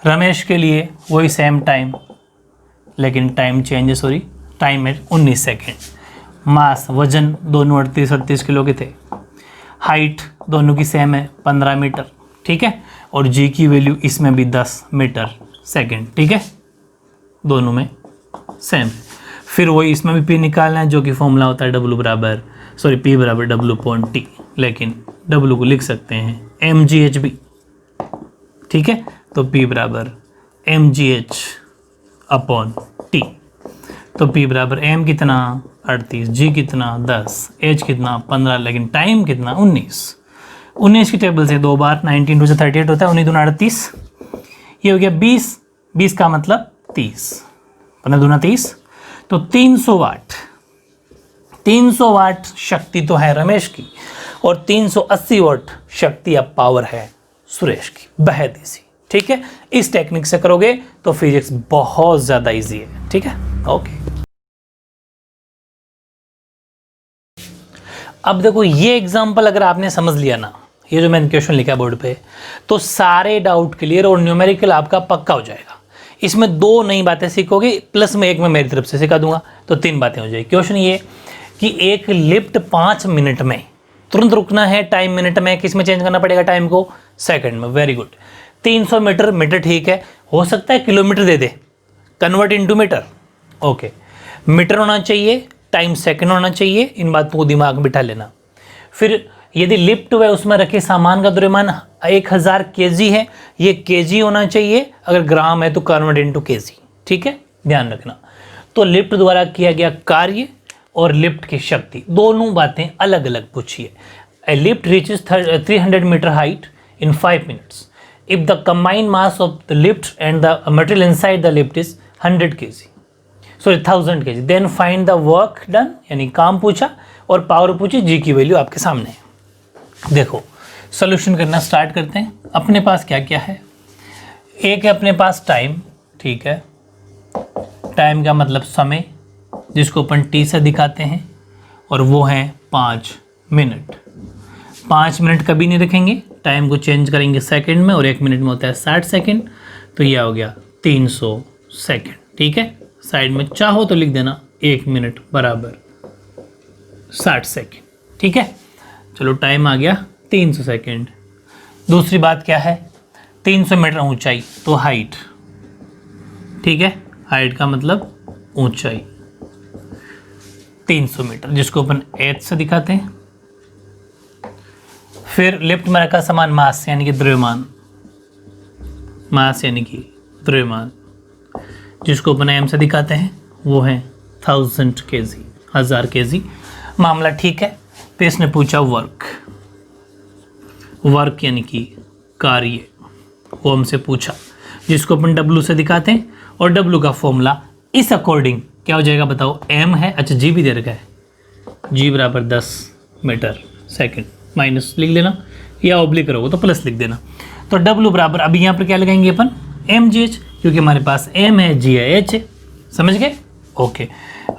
रमेश के लिए वही सेम टाइम, लेकिन टाइम चेंज है, सॉरी, टाइम है 19 सेकेंड, मास वजन दोनों 38 किलो के थे, हाइट दोनों की सेम है 15 मीटर, ठीक है, और जी की वैल्यू इसमें भी 10 मीटर सेकेंड, ठीक है, दोनों में सेम। फिर वही इसमें भी पी निकालना है, जो कि फॉर्मूला होता है पी बराबर W/T, लेकिन W को लिख सकते हैं mgh भी, ठीक है, तो P बराबर mgh/T, तो P बराबर m कितना 38, G कितना 10, H कितना 15, लेकिन टाइम कितना 19 की टेबल से 2 बार 19 2 से 38 होता है, 19 दूना 38, ये हो गया 20 का मतलब 30, 15 दूना 30, तो 300 वाट शक्ति तो है रमेश की, और 380 वाट शक्ति अब पावर है सुरेश की, बेहद ईजी, ठीक है। इस टेक्निक से करोगे तो फिजिक्स बहुत ज़्यादा ईजी है, ठीक है, ओके। अब देखो ये एग्जाम्पल अगर आपने समझ लिया ना, ये जो मैंने क्वेश्चन लिखा बोर्ड पे, तो सारे डाउट क्लियर और न्यूमेरिकल आपका पक्का हो जाएगा। इसमें 2 नई बातें सीखोगे, प्लस में एक मैं मेरी तरफ से सिखा दूंगा, तो 3 बातें हो जाएगी। क्वेश्चन ये कि एक लिफ्ट 5 मिनट में, तुरंत रुकना है, टाइम मिनट में, किस में चेंज करना पड़ेगा टाइम को, सेकंड में, वेरी गुड। 300 मीटर ठीक है, हो सकता है किलोमीटर दे दे, convert into metre, okay, metre होना चाहिए, टाइम सेकंड होना चाहिए, इन बातों को दिमाग में बिठा लेना। फिर यदि लिफ्ट है उसमें रखे सामान का द्रव्यमान 1000 kg है, ये kg होना चाहिए, अगर ग्राम है तो कन्वर्ट इनटू kg, ठीक है, ध्यान रखना। तो लिफ्ट द्वारा किया गया कार्य और लिफ्ट की शक्ति, दोनों बातें अलग अलग पूछिए। A lift reaches 300 metre height in 5 minutes if the combined mass of the lift and the material inside the lift is 100 kg, sorry 1000 kg, then find the work done, यानी काम पूछा, और पावर पूछी, जी की वैल्यू आपके सामने है। देखो सॉल्यूशन करना स्टार्ट करते हैं। अपने पास क्या क्या है, एक है अपने पास टाइम, ठीक है, टाइम का मतलब समय, जिसको अपन टी से दिखाते हैं, और वो है 5 मिनट। 5 मिनट कभी नहीं रखेंगे, टाइम को चेंज करेंगे सेकंड में, और 1 मिनट में होता है 60 सेकंड, तो यह हो गया 300 सेकंड, ठीक है। साइड में चाहो तो लिख देना 1 मिनट बराबर 60 सेकंड, ठीक है। चलो टाइम आ गया 300 सेकंड। दूसरी बात क्या है, 300 मीटर ऊंचाई, तो हाइट, ठीक है, हाइट का मतलब ऊंचाई 300 मीटर, जिसको अपन h से दिखाते हैं। फिर लिफ्ट में रखा सामान मास यानी कि द्रव्यमान, मास यानी कि द्रव्यमान, जिसको अपन m से दिखाते हैं, वो है 1000 kg, 1000 kg। मामला ठीक है। फिर इसने पूछा वर्क यानी कि कार्य, वो हमसे पूछा, जिसको अपन W से दिखाते हैं, और W का फॉर्मूला इस अकॉर्डिंग क्या हो जाएगा बताओ, m है, अच्छा g भी दे रखा है, g बराबर 10 मीटर सेकेंड, माइनस लिख लेना या ऑब्लिक करोगे तो प्लस लिख देना। तो W बराबर अभी यहाँ पर क्या लगाएंगे अपन, mgh, क्योंकि हमारे पास m है, g है, h है, समझ गए? ओके,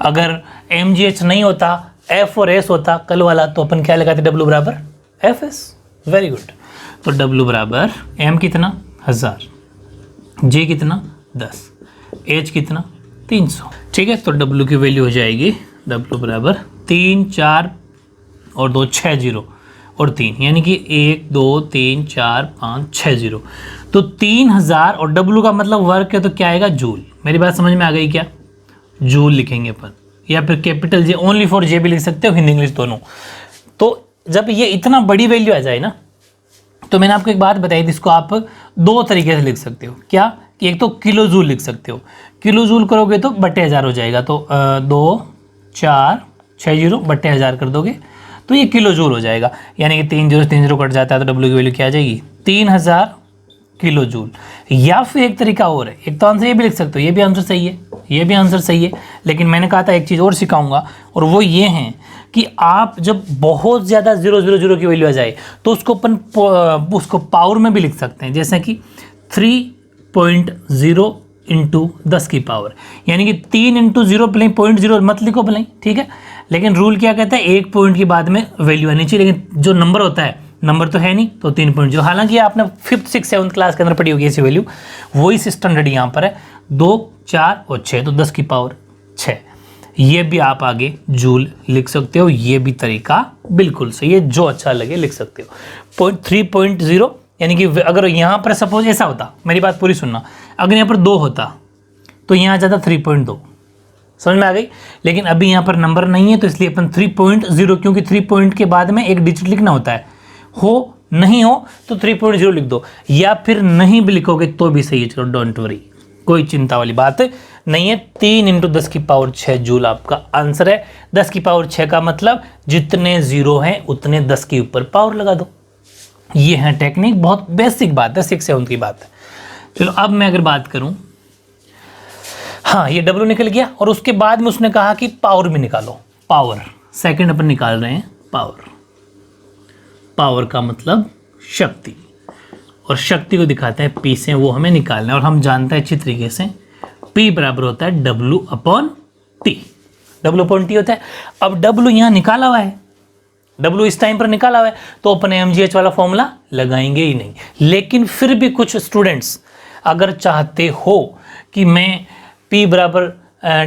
अगर mgh नहीं होता, f और s होता कल वाला, तो अपन क्या लगाते, W बराबर fs। Very good. तो W बराबर m कितना 1000, g कितना 10, h कितना 300, ठीक है। तो W की वैल्यू हो जाएगी W बराबर 3 4 और 2 6 0 और 3, यानी कि 1 2 3 4 5 6 0। तो 3000 और W का मतलब वर्क है, तो क्या आएगा, जूल। मेरी बात समझ में आ गई क्या? जूल लिखेंगे अपन, या फिर capital J, only for J भी लिख सकते हो, हिंदी इंग्लिश दोनों। तो जब ये इतना बड़ी वैल्यू आ जाए ना, तो मैंने आपको एक बात बताई थी, इसको आप दो तरीके से लिख सकते हो। क्या कि एक तो किलो जूल लिख सकते हो, किलो जूल करोगे तो बट्टे 1000 हो जाएगा, तो 2 4 6 0 बट्टे 1000 कर दोगे तो ये किलो जूल हो जाएगा, यानी कि 3 0 से 3 0 कट जाता है, तो W की वैल्यू क्या आ जाएगी, 3000 किलो जूल। या फिर एक तरीका और है, एक तो आंसर ये भी लिख सकते हो, ये भी आंसर सही है, ये भी आंसर सही है, लेकिन मैंने कहा था एक चीज़ और सिखाऊंगा, और वो ये है कि आप जब बहुत ज़्यादा 0 0 0 की वैल्यू आ जाए तो उसको अपन उसको पावर में भी लिख सकते हैं, जैसे कि 3.0 इंटू 10 की पावर, यानी कि 3 इंटू 0 भले 0.0 मत लिखो भले, ठीक है। लेकिन रूल क्या कहता है, एक पॉइंट के बाद में वैल्यू आनी चाहिए, लेकिन जो नंबर होता है, नंबर तो है नहीं, तो 3.0। हालांकि आपने 5th 6th 7th क्लास के अंदर पढ़ी होगी ऐसी वैल्यू, वही स्टैंडर्ड यहाँ पर है, 2 4 और 6, तो 10 की पावर 6। ये भी आप आगे जूल लिख सकते हो, ये भी तरीका बिल्कुल सही है, जो अच्छा लगे लिख सकते हो। 3.0 यानी कि अगर यहाँ पर सपोज ऐसा होता, मेरी बात पूरी सुनना, अगर यहाँ पर 2 होता तो यहाँ जाता 3.2, समझ में आ गई। लेकिन अभी यहाँ पर नंबर नहीं है, तो इसलिए अपन 3.0, क्योंकि 3 पॉइंट के बाद में एक डिजिट लिखना होता है, हो नहीं हो तो 3.0 लिख दो, या फिर नहीं भी लिखोगे तो भी सही है, चलो डोंट वरी, कोई चिंता वाली बात नहीं है। 3 इंटू 10 की पावर 6 जूल आपका आंसर है। 10 की पावर 6 का मतलब जितने जीरो हैं उतने 10 के ऊपर पावर लगा दो। ये है टेक्निक, बहुत बेसिक बात है, 6 7 की बात है। चलो अब मैं अगर बात करूं, हाँ ये W निकल गया, और उसके बाद में उसने कहा कि पावर भी निकालो। पावर सेकंड अपन निकाल रहे हैं, पावर। पावर का मतलब शक्ति, और शक्ति को दिखाते हैं P से, वो हमें निकालना है, और हम जानते हैं अच्छी तरीके से P बराबर होता है W upon T। W upon T होता है। अब W यहाँ निकाला हुआ है, W इस टाइम पर निकाला हुआ है, तो अपन mgh वाला फॉर्मूला लगाएंगे ही नहीं। लेकिन फिर भी कुछ स्टूडेंट्स अगर चाहते हो कि मैं P बराबर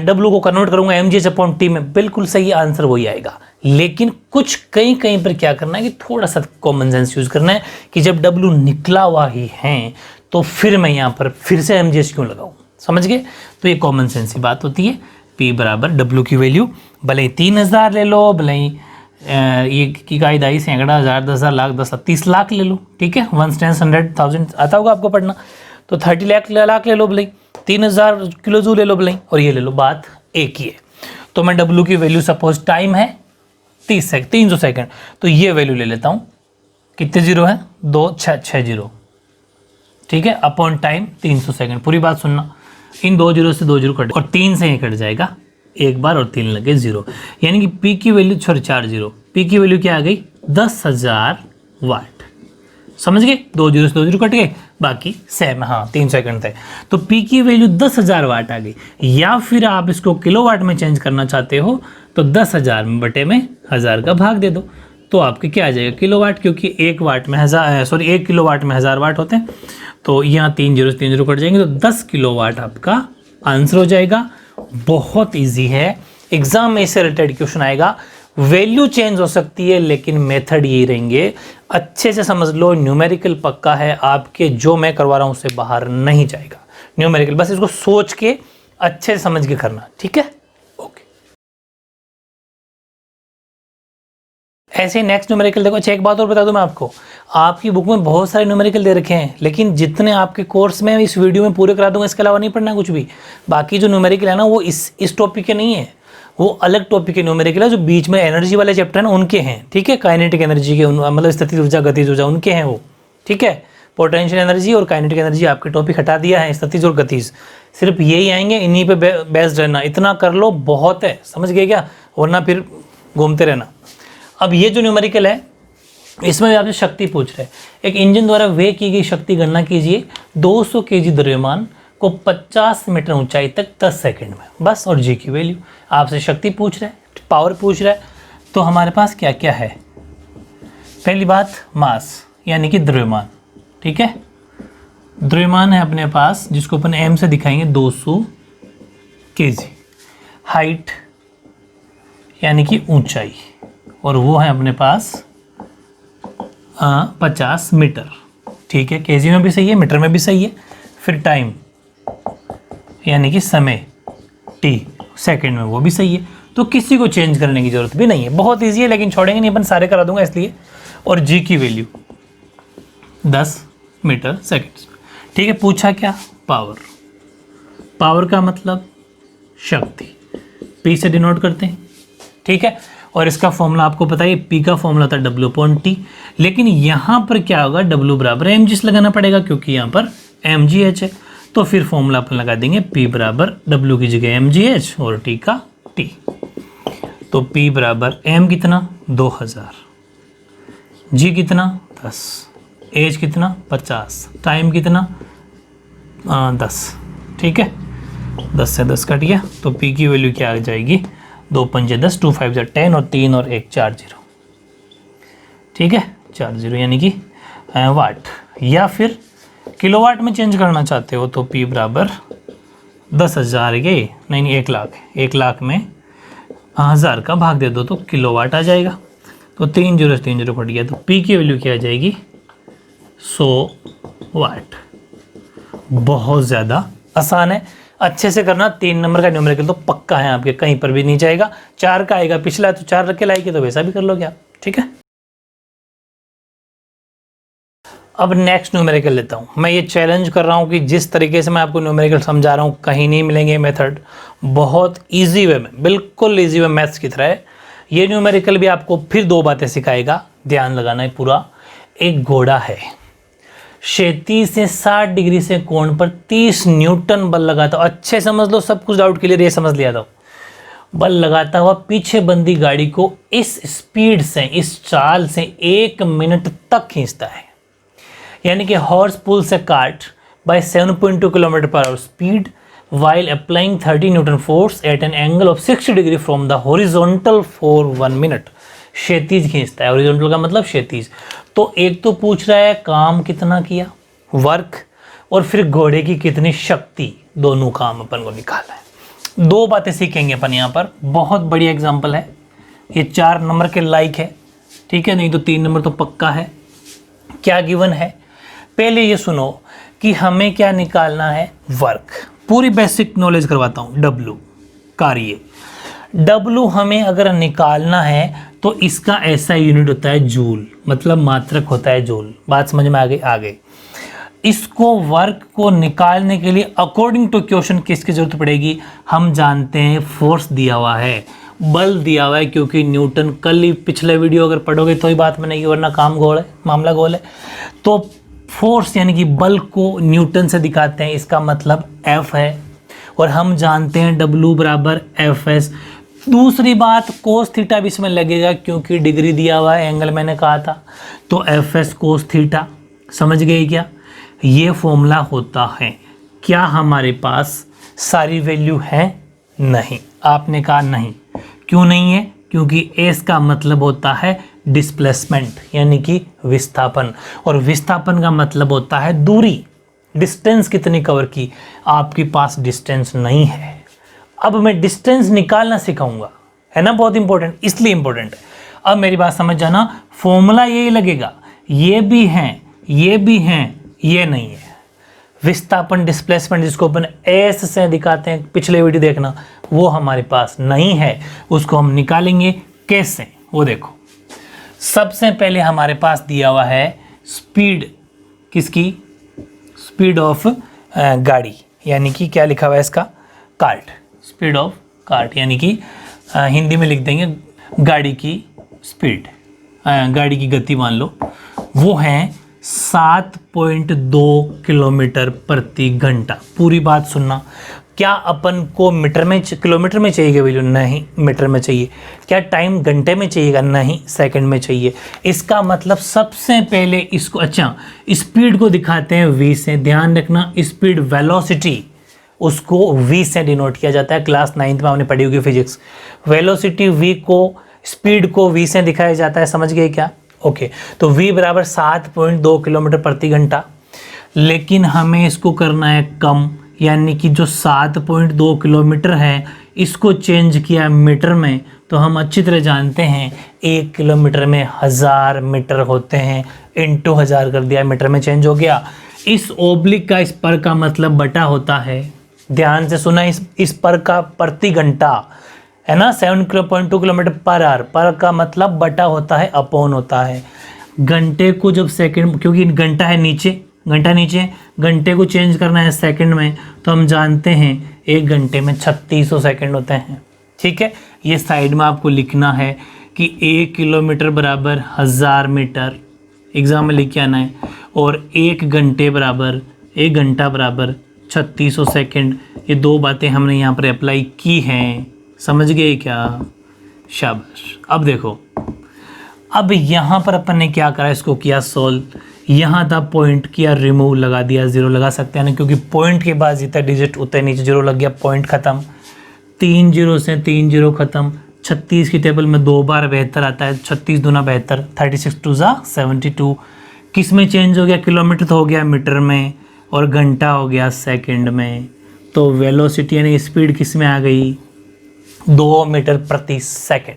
W को कन्वर्ट करूंगा mgh अपॉन T में, बिल्कुल सही आंसर वही आएगा। लेकिन कुछ कहीं पर क्या करना है कि थोड़ा सा कॉमन सेंस यूज करना है कि जब W निकला हुआ ही है तो फिर मैं यहाँ पर फिर से mgh क्यों लगाऊं, समझ गए? तो ये कॉमन सेंस की बात होती है। P बराबर W की वैल्यू भले ही 3000 ले लो, भले ही ये की कायदा ही सैकड़ा, 1000 10,000 लाख 10 30 लाख ले लो, ठीक है। 1 10 100,000 आता होगा आपको पढ़ना, तो 30 लाख ले लो भले, 3000 किलो जूल ले लो भले, और ये ले लो, बात एक ही है। तो मैं W की वैल्यू सपोज टाइम है 300 सेकेंड, तो ये वैल्यू ले लेता हूँ, कितने जीरो है, 2 6 0, ठीक है, अपॉन टाइम 300 सेकेंड। पूरी बात सुनना, इन 2 जीरो से 2 जीरो कट, और 3 से ये कट जाएगा एक बार, और 3 लगे 0, यानी कि P की वैल्यू 4 0, P की वैल्यू क्या आ गई, 10,000 वाट। समझ गए? 2 जीरो से 2 जीरो कट गए, बाकी सेम, हाँ 3 सेकंड थे। तो P की वैल्यू 10,000 वाट आ गई। या फिर आप इसको किलोवाट में चेंज करना चाहते हो तो 10,000 बटे में 1000 का भाग दे दो, तो आपके क्या आ जाएगा, किलोवाट, क्योंकि 1 वाट में 1 किलोवाट में 1000 वाट होते हैं। तो यहाँ 3 जीरो से 3 जीरो कट जाएंगे, तो 10 किलोवाट आपका आंसर हो जाएगा। बहुत ईजी है, एग्जाम में इससे रिलेटेड क्वेश्चन आएगा। वैल्यू चेंज हो सकती है लेकिन मेथड यही रहेंगे। अच्छे से समझ लो, न्यूमेरिकल पक्का है आपके, जो मैं करवा रहा हूं उससे बाहर नहीं जाएगा न्यूमेरिकल। बस इसको सोच के अच्छे से समझ के करना, ठीक है, ओके। ऐसे नेक्स्ट न्यूमेरिकल देखो। अच्छा एक बात और बता दूं मैं आपको, आपकी बुक में बहुत सारे न्यूमेरिकल दे रखे हैं, लेकिन जितने आपके कोर्स में इस वीडियो में पूरे करा दूंगा, इसके अलावा नहीं पढ़ना कुछ भी। बाकी जो न्यूमेरिकल है ना, वो इस टॉपिक के नहीं है, वो अलग टॉपिक के न्यूमेरिकल है, जो बीच में एनर्जी वाले चैप्टर है ना उनके हैं, ठीक है। काइनेटिक एनर्जी के, मतलब स्थितिज ऊर्जा, गतिज ऊर्जा, उनके हैं वो, ठीक है। पोटेंशियल एनर्जी और काइनेटिक एनर्जी आपके टॉपिक हटा दिया है, स्थितिज और गतिज, सिर्फ यही आएंगे, इन्हीं पे बेस्ड रहना, इतना कर लो बहुत है, समझ गए क्या, वरना फिर घूमते रहना। अब ये जो न्यूमेरिकल है इसमें भी आपसे शक्ति पूछ रहे हैं। एक इंजन द्वारा वे की गई शक्ति गणना कीजिए 200 kg द्रव्यमान को 50 मीटर ऊंचाई तक 10 सेकंड में, बस। और जी की वैल्यू आपसे शक्ति पूछ रहा है, पावर पूछ रहा है। तो हमारे पास क्या क्या है, पहली बात मास यानी कि द्रव्यमान, ठीक है, द्रव्यमान है अपने पास जिसको अपन एम से दिखाएंगे 200 kg। हाइट यानी कि ऊंचाई, और वो है अपने पास 50 मीटर, ठीक है, केजी में भी सही है, मीटर में भी सही है। फिर टाइम यानी कि समय टी, सेकंड में, वो भी सही है। तो किसी को चेंज करने की जरूरत भी नहीं है, बहुत इजी है, लेकिन छोड़ेंगे नहीं अपन, सारे करा दूंगा इसलिए। और जी की वैल्यू 10 मीटर सेकंड, ठीक है। पूछा क्या, पावर, पावर का मतलब शक्ति, पी से डिनोट करते हैं, ठीक है। और इसका फॉर्मूला आपको पता है, पी का फॉर्मूला था W/T, लेकिन यहाँ पर क्या होगा, W बराबर mg लगाना पड़ेगा क्योंकि यहाँ पर mgh है। तो फिर फॉर्मूला अपन लगा देंगे P बराबर W की जगह mgh और T का T। तो P बराबर m कितना 2000, G कितना 10, H कितना 50, टाइम कितना 10, ठीक है, 10 से 10 कट गया। तो P की वैल्यू क्या आ जाएगी, 2 पंजे 10, 2 5 10 और 3 और 1 4 0, ठीक है, 4 0 यानी कि वाट। या फिर किलोवाट में चेंज करना चाहते हो तो P बराबर 10,000 के नहीं 1 लाख, 1 लाख में 1000 का भाग दे दो तो किलोवाट आ जाएगा। तो 3 0 से 3 0 कट गया, तो P की वैल्यू क्या आ जाएगी 100 वाट। बहुत ज़्यादा आसान है, अच्छे से करना। 3 नंबर का न्यूमेरिकल तो पक्का है आपके, कहीं पर भी नहीं जाएगा। 4 का आएगा, पिछला तो 4 रख के लाएगी तो वैसा भी कर लोगे आप, ठीक है। अब नेक्स्ट न्यूमेरिकल लेता हूं। मैं ये चैलेंज कर रहा हूं कि जिस तरीके से मैं आपको न्यूमेरिकल समझा रहा हूं कहीं नहीं मिलेंगे मेथड, बहुत ईजी वे में, बिल्कुल ईजी वे मैथ्स की तरह है। ये न्यूमेरिकल भी आपको फिर 2 बातें सिखाएगा, ध्यान लगाना है पूरा। एक घोड़ा है, क्षैतिज से 60 डिग्री से कोण पर 30 न्यूटन बल लगाता हुआ, अच्छे समझ लो, सब कुछ डाउट क्लियर, ये समझ लिया था, बल लगाता हुआ पीछे बंदी गाड़ी को इस स्पीड से, इस चाल से 1 मिनट तक खींचता है। यानी कि हॉर्स पुल से cart by 7.2 kilometre per hour speed while applying 30 newton force at an angle of 60 degree from the horizontal for 1 minute. क्षैतिज खींचता है, हॉरिजॉन्टल का मतलब क्षैतिज। तो एक तो पूछ रहा है काम कितना किया, वर्क, और फिर घोड़े की कितनी शक्ति, दोनों काम अपन को निकालना है। 2 बातें सीखेंगे अपन यहाँ पर, बहुत बढ़िया एग्जाम्पल है ये, 4 नंबर के लाइक है, ठीक है, नहीं तो 3 नंबर तो पक्का है। क्या गिवन है, पहले ये सुनो कि हमें क्या निकालना है, वर्क। पूरी बेसिक नॉलेज करवाता हूँ। W कार्य, W हमें अगर निकालना है तो इसका ऐसा यूनिट होता है जूल, मतलब मात्रक होता है जूल। बात समझ में आ गई, आगे इसको वर्क को निकालने के लिए अकॉर्डिंग टू क्वेश्चन किसकी जरूरत पड़ेगी, हम जानते हैं फोर्स दिया हुआ है, बल दिया हुआ है, क्योंकि न्यूटन, कल ही पिछले वीडियो अगर पढ़ोगे तो ही बात बनेगी, वरना काम गोल है, मामला गोल है। तो फोर्स यानी कि बल को न्यूटन से दिखाते हैं, इसका मतलब F है, और हम जानते हैं W बराबर Fs। दूसरी बात, कोस थीटा भी इसमें लगेगा क्योंकि डिग्री दिया हुआ है, एंगल मैंने कहा था, तो Fs कोस थीटा। समझ गए क्या, ये फॉर्मूला होता है। क्या हमारे पास सारी वैल्यू है, नहीं, आपने कहा नहीं, क्यों नहीं है, क्योंकि एस का मतलब होता है डिस्प्लेसमेंट यानी कि विस्थापन, और विस्थापन का मतलब होता है दूरी, डिस्टेंस कितनी कवर की, आपके पास डिस्टेंस नहीं है। अब मैं डिस्टेंस निकालना सिखाऊंगा, है ना, बहुत इंपॉर्टेंट, इसलिए इंपॉर्टेंट है। अब मेरी बात समझ जाना, फॉर्मूला यही लगेगा, ये भी हैं, ये भी हैं, ये नहीं है। विस्थापन डिस्प्लेसमेंट जिसको अपन एस से दिखाते हैं, पिछले वीडियो देखना, वो हमारे पास नहीं है, उसको हम निकालेंगे कैसे, वो देखो। सबसे पहले हमारे पास दिया हुआ है स्पीड, किसकी, स्पीड ऑफ गाड़ी, यानी कि क्या लिखा हुआ है इसका, कार्ट, स्पीड ऑफ कार्ट, यानी कि हिंदी में लिख देंगे गाड़ी की स्पीड, गाड़ी की गति मान लो, वो है 7.2 किलोमीटर प्रति घंटा। पूरी बात सुनना। क्या अपन को मीटर में किलोमीटर में चाहिए वैल्यू? नहीं, मीटर में चाहिए। क्या टाइम घंटे में चाहिएगा? नहीं, सेकंड में चाहिए। इसका मतलब सबसे पहले इसको, अच्छा स्पीड को दिखाते हैं v से। ध्यान रखना, स्पीड वेलोसिटी उसको v से डिनोट किया जाता है। क्लास 9th में आपने पढ़ी होगी फिजिक्स। वेलोसिटी v को, स्पीड को v से दिखाया जाता है। समझ गए क्या? ओके, तो v बराबर 7.2 किलोमीटर प्रति घंटा। लेकिन हमें इसको करना है कम, यानी कि जो 7.2 किलोमीटर है इसको चेंज किया मीटर में, तो हम अच्छी तरह जानते हैं 1 किलोमीटर में 1000 मीटर होते हैं। इंटू 1000 कर दिया, मीटर में चेंज हो गया। इस ओब्लिक का इस पर का मतलब बटा होता है। ध्यान से सुना, इस पर का प्रति घंटा है ना, 7.2 किलोमीटर पर आवर। पर का मतलब बटा होता है, अपॉन होता है। घंटे को जब सेकंड, क्योंकि घंटा है नीचे, घंटा नीचे, घंटे को चेंज करना है सेकंड में, तो हम जानते हैं 1 घंटे में 3600 सेकंड होते हैं। ठीक है, ये साइड में आपको लिखना है कि 1 किलोमीटर बराबर 1000 मीटर, एग्जाम में लिख के आना है। और 1 घंटे बराबर, 1 घंटा बराबर 3600 सेकंड। ये दो बातें हमने यहाँ पर अप्लाई की हैं। समझ गए क्या? शाबाश। अब देखो, अब यहाँ पर अपन ने क्या करा, इसको किया सोल्व। यहाँ था पॉइंट, किया रिमूव, लगा दिया 0 लगा सकते हैं ना, क्योंकि पॉइंट के बाद जितना डिजिट उतना नीचे 0 लग गया, पॉइंट खत्म। 3 0 से 3 0 खत्म। 36 की टेबल में 2 बार 72 आता है, 36 दूना 72, 36 2 जा 72। किस में चेंज हो गया? किलोमीटर तो हो गया मीटर में, और घंटा हो गया सेकंड में। तो वेलोसिटी यानी स्पीड किस में आ गई? 2 मीटर प्रति सेकंड।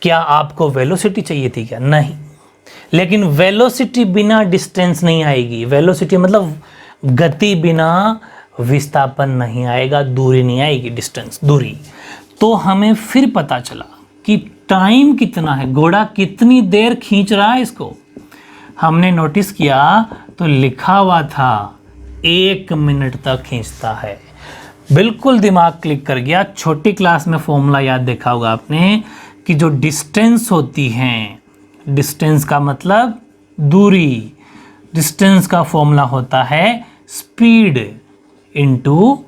क्या आपको वेलोसिटी चाहिए थी क्या? नहीं। लेकिन वेलोसिटी बिना डिस्टेंस नहीं आएगी। वेलोसिटी मतलब गति बिना विस्थापन नहीं आएगा, दूरी नहीं आएगी, डिस्टेंस, दूरी। तो हमें फिर पता चला कि टाइम कितना है, घोड़ा कितनी देर खींच रहा है इसको। हमने नोटिस किया तो लिखा हुआ था 1 मिनट तक खींचता है। बिल्कुल दिमाग क्लिक कर गया। छोटी क्लास में फॉर्मूला याद देखा होगा आपने कि जो डिस्टेंस होती है, डिस्टेंस का मतलब दूरी, डिस्टेंस का फॉर्मूला होता है स्पीड इनटू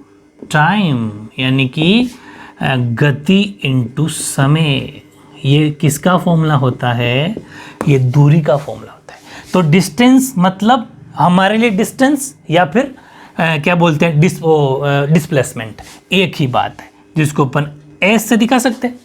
टाइम, यानी कि गति इनटू समय। ये किसका फॉर्मूला होता है? ये दूरी का फॉर्मूला होता है। तो डिस्टेंस मतलब हमारे लिए डिस्टेंस, या फिर क्या बोलते हैं, डिस्प्लेसमेंट, एक ही बात है, जिसको अपन एस से दिखा सकते हैं।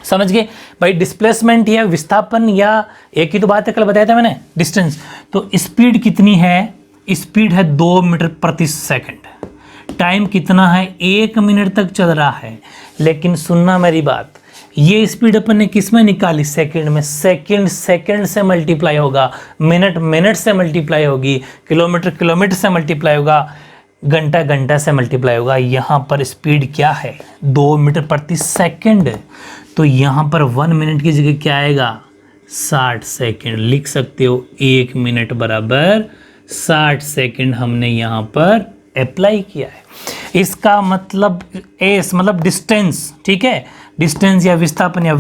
समझ गए भाई? डिस्प्लेसमेंट या विस्थापन या एक ही तो बात है, कल बताया था मैंने, डिस्टेंस। तो स्पीड कितनी है? स्पीड है 2 मीटर प्रति सेकंड। टाइम कितना है? 1 मिनट तक चल रहा है। लेकिन सुनना मेरी बात, ये स्पीड अपन ने किस में निकाली? सेकंड में। सेकंड सेकंड से मल्टीप्लाई होगा, मिनट मिनट से मल्टीप्लाई होगी, किलोमीटर किलोमीटर से मल्टीप्लाई होगा, घंटा घंटा से मल्टीप्लाई होगा। यहाँ पर स्पीड क्या है? 2 मीटर प्रति सेकंड। तो यहाँ पर 1 मिनट की जगह क्या आएगा? 60 सेकंड। लिख सकते हो 1 मिनट बराबर 60 सेकंड हमने यहाँ पर अप्लाई किया है। इसका मतलब एस मतलब डिस्टेंस, ठीक है, डिस्टेंस या विस्थापन या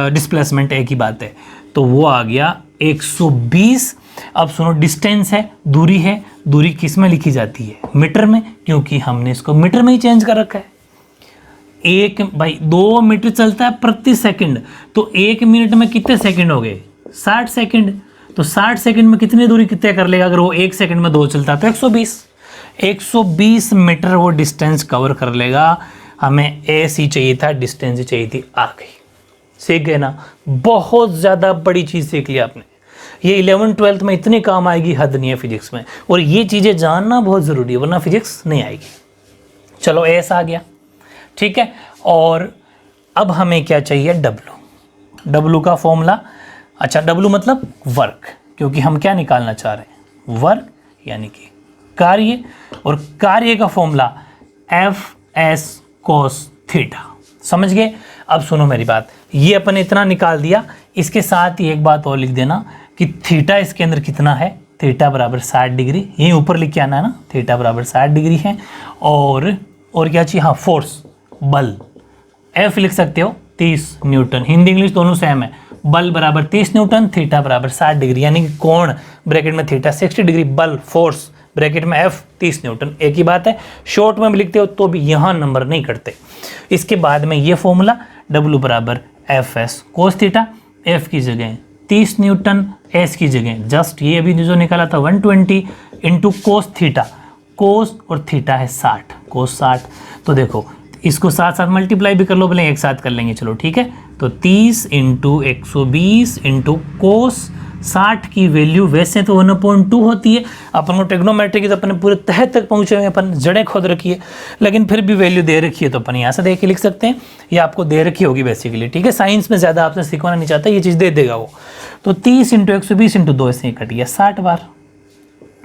डिस्प्लेसमेंट एक ही बात है। तो वो आ गया 120। अब सुनो, डिस्टेंस है, दूरी है, दूरी किस में लिखी जाती है? मीटर में, क्योंकि हमने इसको मीटर में ही चेंज कर रखा है। 2 मीटर चलता है प्रति सेकंड, तो 1 मिनट में कितने सेकंड हो गए? 60 सेकंड। तो 60 सेकंड में कितनी दूरी तय कर लेगा? अगर वो 1 सेकंड में 2 चलता है तो 120 मीटर वो डिस्टेंस कवर कर लेगा। हमें एस ही चाहिए था, डिस्टेंस ही चाहिए थी, आ गई। सीख गए ना? बहुत ज़्यादा बड़ी चीज़ सीख लिया आपने। ये 11th-12th में इतनी काम आएगी, हद नहीं है फिजिक्स में। और ये चीज़ें जानना बहुत ज़रूरी है, वरना फिजिक्स नहीं आएगी। चलो एस आ गया, ठीक है। और अब हमें क्या चाहिए? डब्लू। डब्लू का फॉर्मूला, अच्छा डब्लू मतलब वर्क, क्योंकि हम क्या निकालना चाह रहे हैं? वर्क यानी कि कार्य। और कार्य का फॉर्मूला F/s cos थीटा। समझ गए? अब सुनो मेरी बात, ये अपन इतना निकाल दिया। इसके साथ ही एक बात और लिख देना कि थीटा इसके अंदर कितना है? थीटा बराबर 60 डिग्री। यहीं ऊपर लिख के आना है ना, थीटा बराबर 60 डिग्री है। और क्या चाहिए? हाँ, फोर्स, बल। F लिख सकते हो 30 न्यूटन। हिंदी इंग्लिश दोनों सेम है, बल बराबर 30 न्यूटन, थीटा बराबर 60 डिग्री, यानी कि कोण ब्रैकेट में थीटा 60 डिग्री, बल फोर्स ब्रैकेट में F 30 न्यूटन, एक ही बात है। शॉर्ट में भी लिखते हो तो भी यहाँ नंबर नहीं करते। इसके बाद में ये फॉर्मूला W बराबर FS कोस थीटा, F की जगह 30 न्यूटन, S की जगह जस्ट ये अभी जो निकाला था 120 इंटू कोस थीटा, कोस और थीटा है 60, कोस 60। तो देखो इसको साथ साथ मल्टीप्लाई भी कर लो, बोले एक साथ कर लेंगे, चलो ठीक है। तो 30 इंटू 120 इंटू कोस 60 की वैल्यू वैसे तो 1/2 होती है। अपन को ट्रिग्नोमेट्री की तो अपने पूरे तह तक पहुंचे हुए, अपन जड़ें खोद रखी है, लेकिन फिर भी वैल्यू दे रखी है तो अपन यहाँ से देख के लिख सकते हैं। ये आपको दे रखी होगी बेसिकली, ठीक है। साइंस में ज़्यादा आपसे सिखवाना नहीं चाहता, ये चीज़ दे देगा वो। तो 30 इंटू 120 इंटू 2 से कट गया 60 बार,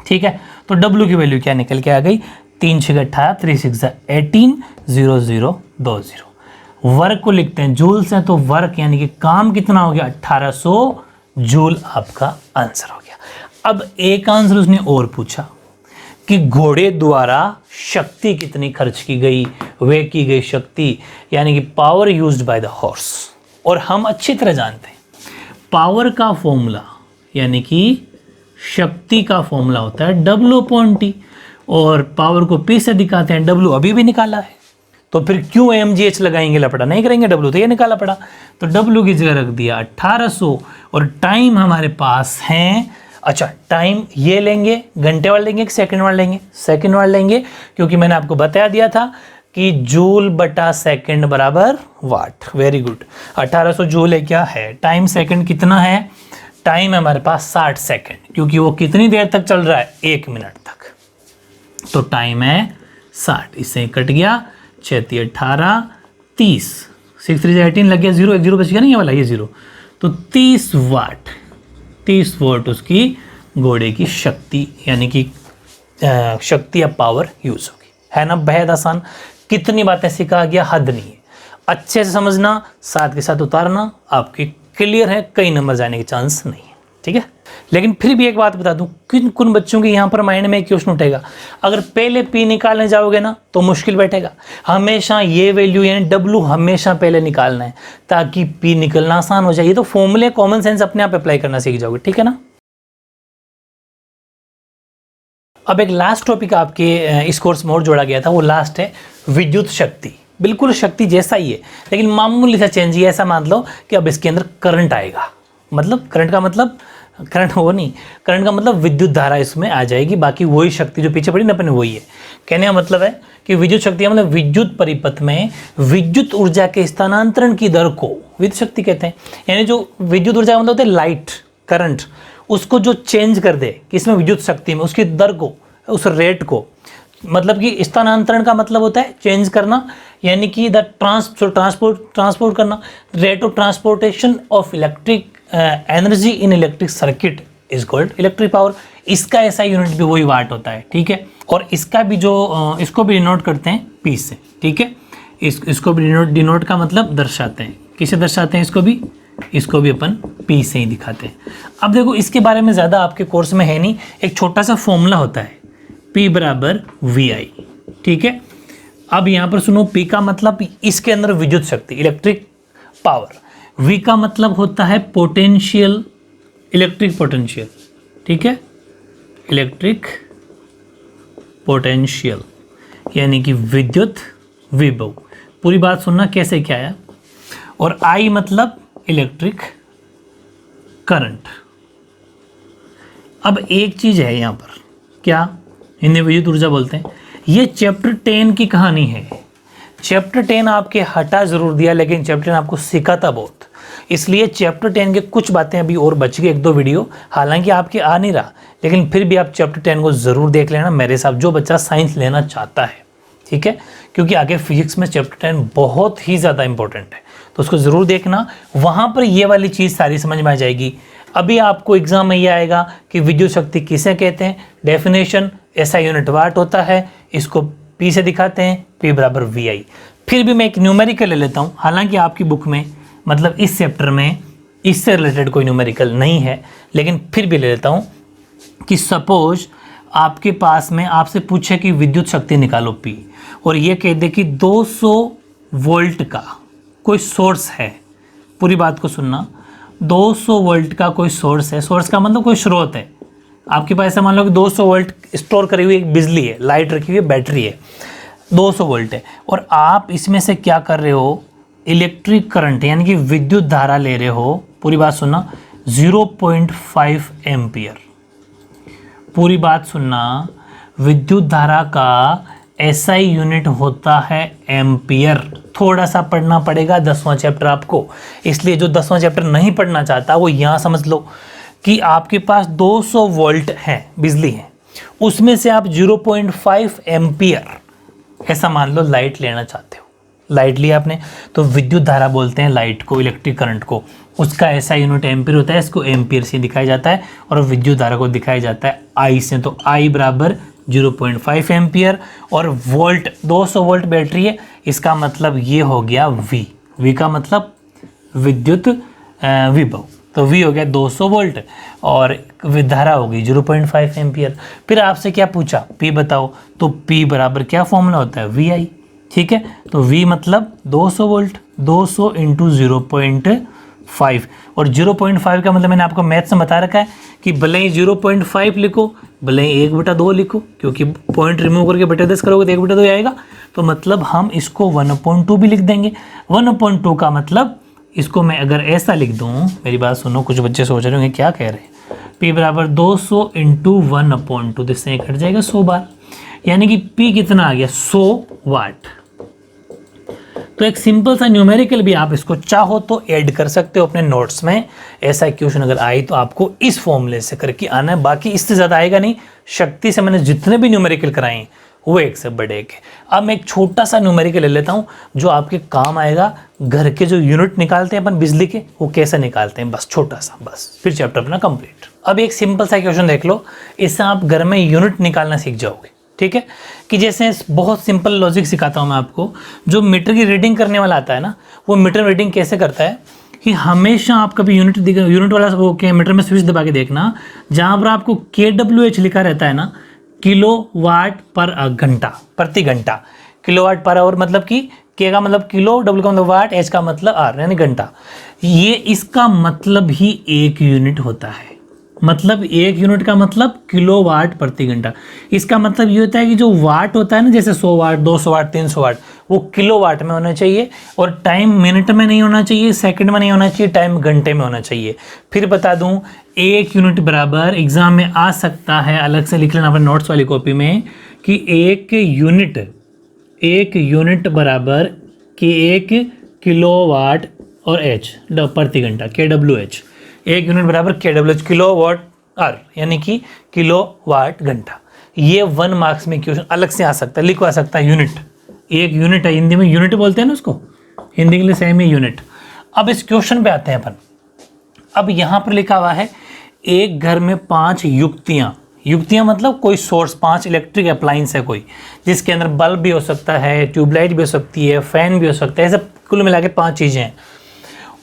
ठीक है। तो W की वैल्यू क्या निकल के आ गई, 3 6 18, 3 6 18, 0 0 2 0। वर्क को लिखते हैं जूल से, तो वर्क यानी कि काम कितना हो गया 1800 जूल, आपका आंसर हो गया। अब एक आंसर उसने और पूछा कि घोड़े द्वारा शक्ति कितनी खर्च की गई, वे की गई शक्ति, यानी कि power used by the horse. और हम अच्छी तरह जानते हैं पावर का फॉर्मूला यानी कि शक्ति का फॉर्मूला होता है W/T, और पावर को P से दिखाते हैं। W अभी भी निकाला है, तो फिर क्यों mgh लगाएंगे, लपड़ा नहीं करेंगे, W तो ये निकाला पड़ा। तो W की जगह रख दिया 1800, और टाइम हमारे पास है, अच्छा टाइम ये लेंगे, घंटे वाला लेंगे कि सेकंड वाला लेंगे, सेकंड वाला लेंगे, क्योंकि मैंने आपको बता दिया था कि जूल बटा सेकंड बराबर वाट। वेरी गुड, 1800 जूल है क्या है, टाइम सेकंड कितना है, टाइम है हमारे पास 60 सेकंड, क्योंकि वो कितनी देर तक चल रहा है, 1 मिनट तक। तो टाइम है 60, इससे कट गया 6 3 18 30, 6 3 18 लग गया 0, 1 0 बच गया ना, ये वाला ये 0। तो 30 वाट, 30 वाट उसकी घोड़े की शक्ति यानी कि शक्ति या पावर यूज होगी, है ना। बेहद आसान, कितनी बातें सिखा गया, हद नहीं है। अच्छे से समझना, साथ के साथ उतारना, आपकी क्लियर है, कई नंबर जाने के चांस नहीं है, ठीक है। लेकिन फिर भी एक बात बता दूं, किन कुन बच्चों के यहाँ पर माइंड में एक क्वेश्चन उठेगा, अगर पहले P निकालने जाओगे ना तो मुश्किल बैठेगा। हमेशा ये वैल्यू यानी W हमेशा पहले निकालना है, ताकि P निकलना आसान हो जाए। ये तो फॉर्मूले कॉमन सेंस अपने आप अप्लाई करना सीख जाओगे, ठीक है ना। अब एक लास्ट टॉपिक आपके इस कोर्स में और जोड़ा गया था, वो लास्ट है विद्युत शक्ति। बिल्कुल शक्ति जैसा ही है, लेकिन मामूली सा चेंज ये, ऐसा मान लो कि अब इसके अंदर करंट आएगा, मतलब करंट का मतलब करंट वो नहीं, करंट का मतलब विद्युत धारा इसमें आ जाएगी, बाकी वही शक्ति जो पीछे पड़ी ना अपने वही है। कहने का मतलब है कि विद्युत शक्ति मतलब विद्युत परिपथ में विद्युत ऊर्जा के स्थानांतरण की दर को विद्युत शक्ति कहते हैं। यानी जो विद्युत ऊर्जा मतलब होता है लाइट करंट, उसको जो चेंज कर दे किसमें, विद्युत शक्ति में, उसकी दर को, उस रेट को, मतलब कि स्थानांतरण का मतलब होता है चेंज करना, यानी कि द ट्रांसपोर्ट करना। Rate of transportation of electric energy in electric circuit is called electric power. इसका ऐसा यूनिट भी वही वाट होता है, ठीक है। और इसका भी जो इसको भी डिनोट करते हैं P से, ठीक है। इसको भी डिनोट का मतलब दर्शाते हैं, किसे दर्शाते हैं, इसको भी अपन P से ही दिखाते हैं। अब देखो इसके बारे में ज़्यादा आपके कोर्स में है नहीं, एक छोटा सा फॉर्मूला होता है P बराबर VI, ठीक है। अब यहाँ पर सुनो, P का मतलब इसके अंदर विद्युत शक्ति इलेक्ट्रिक पावर, V का मतलब होता है पोटेंशियल, इलेक्ट्रिक पोटेंशियल, ठीक है, इलेक्ट्रिक पोटेंशियल यानी कि विद्युत विभव। पूरी बात सुनना कैसे क्या है। और I मतलब इलेक्ट्रिक करंट। अब एक चीज है यहाँ पर, क्या इन्हें विद्युत ऊर्जा बोलते हैं। ये चैप्टर 10 की कहानी है। चैप्टर 10 आपके हटा जरूर दिया, लेकिन चैप्टर 10 आपको सिखाता बहुत, इसलिए चैप्टर 10 के कुछ बातें अभी और बच गई, 1-2 वीडियो, हालांकि आपके आ नहीं रहा, लेकिन फिर भी आप चैप्टर 10 को ज़रूर देख लेना मेरे साथ, जो बच्चा साइंस लेना चाहता है, ठीक है, क्योंकि आगे फिजिक्स में चैप्टर 10 बहुत ही ज़्यादा इंपॉर्टेंट है, तो उसको ज़रूर देखना। वहाँ पर ये वाली चीज़ सारी समझ में आ जाएगी। अभी आपको एग्जाम में ये आएगा कि विद्युत शक्ति किसे कहते हैं, डेफिनेशन, ऐसा यूनिट वाट होता है, इसको P से दिखाते हैं, P बराबर VI। फिर भी मैं एक न्यूमेरिकल ले लेता हूँ, हालांकि आपकी बुक में मतलब इस चैप्टर में इससे रिलेटेड कोई न्यूमेरिकल नहीं है, लेकिन फिर भी ले लेता हूँ कि सपोज आपके पास में आपसे पूछे कि विद्युत शक्ति निकालो P, और ये कह दे कि 200 वोल्ट का कोई सोर्स है। पूरी बात को सुनना, 200 वोल्ट का कोई सोर्स है, सोर्स का मतलब कोई स्रोत है आपके पास, ऐसा मान लो कि 200 वोल्ट स्टोर करी हुई एक बिजली है, लाइट रखी हुई है, बैटरी है, 200 वोल्ट है, और आप इसमें से क्या कर रहे हो, इलेक्ट्रिक करंट यानी कि विद्युत धारा ले रहे हो, पूरी बात सुनना, 0.5 एम्पियर। पूरी बात सुनना, विद्युत धारा का एसआई यूनिट होता है एम्पियर। थोड़ा सा पढ़ना पड़ेगा 10वां चैप्टर आपको, इसलिए जो 10वां चैप्टर नहीं पढ़ना चाहता वो यहाँ समझ लो कि आपके पास 200 वोल्ट है, बिजली है, उसमें से आप 0.5 एम्पियर ऐसा मान लो लाइट लेना चाहते हो। लाइट लिया आपने तो विद्युत धारा बोलते हैं लाइट को, इलेक्ट्रिक करंट को, उसका ऐसा यूनिट एम्पियर होता है, इसको एम्पियर से दिखाया जाता है, और विद्युत धारा को दिखाया जाता है आई से। तो आई बराबर 0.5 एम्पियर, और वोल्ट 200 वोल्ट बैटरी है, इसका मतलब ये हो गया वी। वी का मतलब विद्युत विभव, तो वी हो गया 200 वोल्ट और विधारा होगी 0.5 एम्पियर। फिर आपसे क्या पूछा, पी बताओ, तो पी बराबर क्या फॉर्मूला होता है, वी आई। ठीक है, तो वी मतलब 200 वोल्ट, 200 इंटू 0.5, और 0.5 का मतलब मैंने आपको मैथ्स में बता रखा है कि भले ही 0.5 लिखो, भले ही 1/2 लिखो, क्योंकि पॉइंट रिमूव करके बटे 10 करोगे तो 1/2 आएगा, तो मतलब हम इसको 1/2 भी लिख देंगे। 1/2 का मतलब इसको मैं अगर ऐसा लिख दूँ, मेरी बात सुनो, कुछ बच्चे सोच रहे होंगे क्या कह रहे हैं, P बराबर 200 इंटू 1/2, जिससे कट जाएगा 100 बार, यानी कि P कितना आ गया, 100 वाट। तो एक सिंपल सा न्यूमेरिकल भी आप इसको चाहो तो ऐड कर सकते हो अपने नोट्स में। ऐसा क्वेश्चन अगर आई तो आपको इस फॉर्मूले से करके आना है, बाकी इससे ज़्यादा आएगा नहीं। शक्ति से मैंने जितने भी न्यूमेरिकल कराए हैं वो एक से बड़े एक है। अब मैं एक छोटा सा न्यूमेरिकल ले लेता हूँ जो आपके काम आएगा। घर के जो यूनिट निकालते हैं अपन बिजली के, वो कैसे निकालते हैं, बस छोटा सा, बस फिर चैप्टर अपना कंप्लीट। अब एक सिंपल सा क्वेश्चन देख लो, इससे आप घर में यूनिट निकालना सीख जाओगे। ठीक है, कि जैसे बहुत सिंपल लॉजिक सिखाता हूँ मैं आपको। जो मीटर की रीडिंग करने वाला आता है ना, वो मीटर रीडिंग कैसे करता है कि हमेशा आप कभी यूनिट वाला वो क्या मीटर में स्विच दबा के देखना, जहाँ पर आपको KWH लिखा रहता है ना, किलो वाट पर घंटा, प्रति घंटा। किलोवाट पर आवर मतलब कि के का मतलब किलो, डब्ल्यू का मतलब वाट, एच का मतलब आर यानी घंटा। ये इसका मतलब ही एक यूनिट होता है। मतलब एक यूनिट का मतलब किलो वाट प्रति घंटा। इसका मतलब ये होता है कि जो वाट होता है ना, जैसे 100 वाट, 200 वाट, 300 वाट, वो किलो वाट में होना चाहिए, और टाइम मिनट में नहीं होना चाहिए, सेकंड में नहीं होना चाहिए, टाइम घंटे में होना चाहिए। फिर बता दूं, एक यूनिट बराबर एग्जाम में आ सकता है, अलग से लिख लेना अपने नोट्स वाली कॉपी में, कि एक यूनिट बराबर कि 1 किलोवाट और एच प्रति घंटा, KWH। एक यूनिट बराबर KWH, किलो वाट आर, यानी कि किलो वाट घंटा। ये 1 मार्क्स में क्वेश्चन अलग से आ सकता है, लिखवा सकता है। यूनिट, एक यूनिट है, हिंदी में यूनिट बोलते हैं ना उसको, हिंदी के लिए सेम ही यूनिट। अब इस क्वेश्चन पे आते हैं अपन। अब यहाँ पर लिखा हुआ है एक घर में 5 युक्तियाँ मतलब कोई सोर्स, 5 इलेक्ट्रिक अप्लायंस है कोई, जिसके अंदर बल्ब भी हो सकता है, ट्यूबलाइट भी हो सकती है, फैन भी हो सकता है, ऐसे कुल मिला के 5 चीज़ें हैं।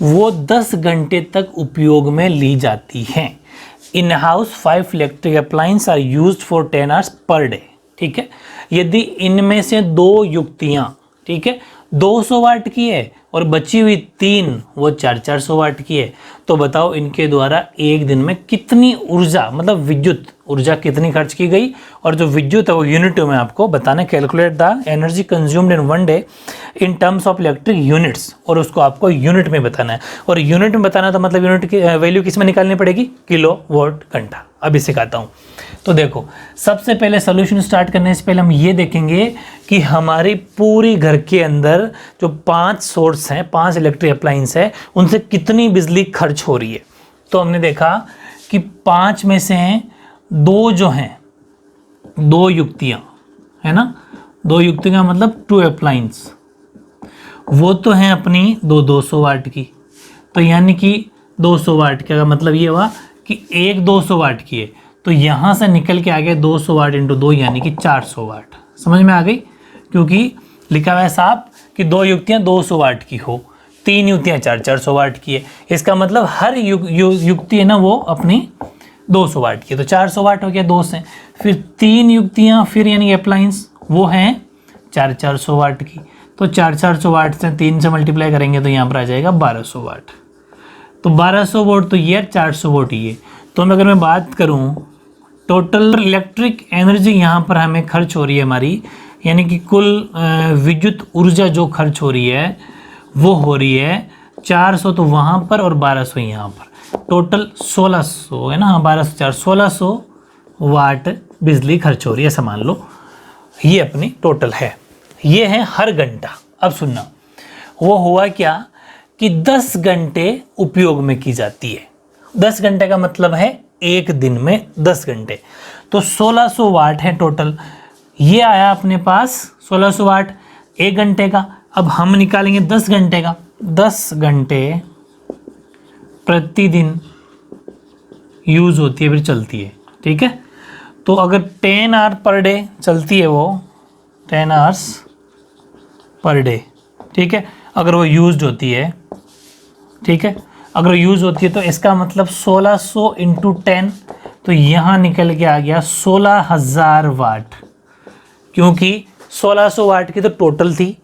वो 10 घंटे तक उपयोग में ली जाती हैं। In house 5 electric appliance are used for 10 hours per day. ठीक है, यदि इनमें से 2 युक्तियाँ, ठीक है, 200 वाट की है और बची हुई 3 वो 400 वाट की है, तो बताओ इनके द्वारा एक दिन में कितनी ऊर्जा, मतलब विद्युत ऊर्जा कितनी खर्च की गई। और जो विद्युत है वो यूनिट में आपको बताना, calculate the energy consumed in 1 day in terms of electric units, और उसको आपको यूनिट में बताना है। और यूनिट में बताना तो मतलब यूनिट की वैल्यू किस में निकालनी पड़ेगी, किलो वाट घंटा। अभी सिखाता हूँ। तो देखो, सबसे पहले सोल्यूशन स्टार्ट करने से पहले हम ये देखेंगे कि हमारी पूरी घर के अंदर जो 5 सोर्स हैं, 5 इलेक्ट्रिक अप्लायंस है, उनसे कितनी बिजली खर्च हो रही है। तो हमने देखा कि 5 में से 2 जो हैं, 2 युक्तियाँ है ना, 2 युक्तियाँ मतलब 2 अप्लायंस, वो तो हैं अपनी 200 वाट की। तो यानी कि 200 वाट का मतलब ये हुआ कि एक 200 वाट की है, तो यहाँ से निकल के आ गया 200 वाट इंटू 2 यानी कि 400 वाट। समझ में आ गई, क्योंकि लिखा हुआ है साफ कि 2 युक्तियाँ 200 वाट की हो, 3 युक्तियाँ 400 वाट की है। इसका मतलब हर युक्ति है ना वो अपनी 200 वाट की है, तो 400 वाट हो गया 2 से। फिर 3 युक्तियाँ फिर यानी अप्लायंस वो हैं 400 वाट की, तो 400 वाट से 3 से मल्टीप्लाई करेंगे तो यहाँ पर आ जाएगा 1200 वाट। तो 1200 वोट तो ये, 400 वोट ये। तो अगर मैं बात करूं टोटल इलेक्ट्रिक एनर्जी यहाँ पर हमें खर्च हो रही है हमारी, यानी कि कुल विद्युत ऊर्जा जो खर्च हो रही है वो हो रही है 400 तो वहाँ पर और 1200 यहाँ पर, टोटल 1600 है ना, हाँ 1200 4 1600 वाट बिजली खर्च हो रही है, ऐसा मान लो। ये अपनी टोटल है, ये है हर घंटा। अब सुनना, वो हुआ क्या कि 10 घंटे उपयोग में की जाती है। 10 घंटे का मतलब है एक दिन में 10 घंटे, तो 1600 वाट है टोटल। ये आया अपने पास 1600 वाट एक घंटे का। अब हम निकालेंगे 10 घंटे का। 10 घंटे प्रतिदिन यूज़ होती है, फिर चलती है, ठीक है। तो अगर 10 आवर पर डे चलती है, वो 10 आवर्स पर डे, ठीक है, अगर वो यूज्ड होती है, ठीक है, अगर यूज़ होती है तो इसका मतलब 1600 इंटू 10, तो यहाँ निकल के आ गया 16,000 वाट, क्योंकि 1600 वाट की तो टोटल थी।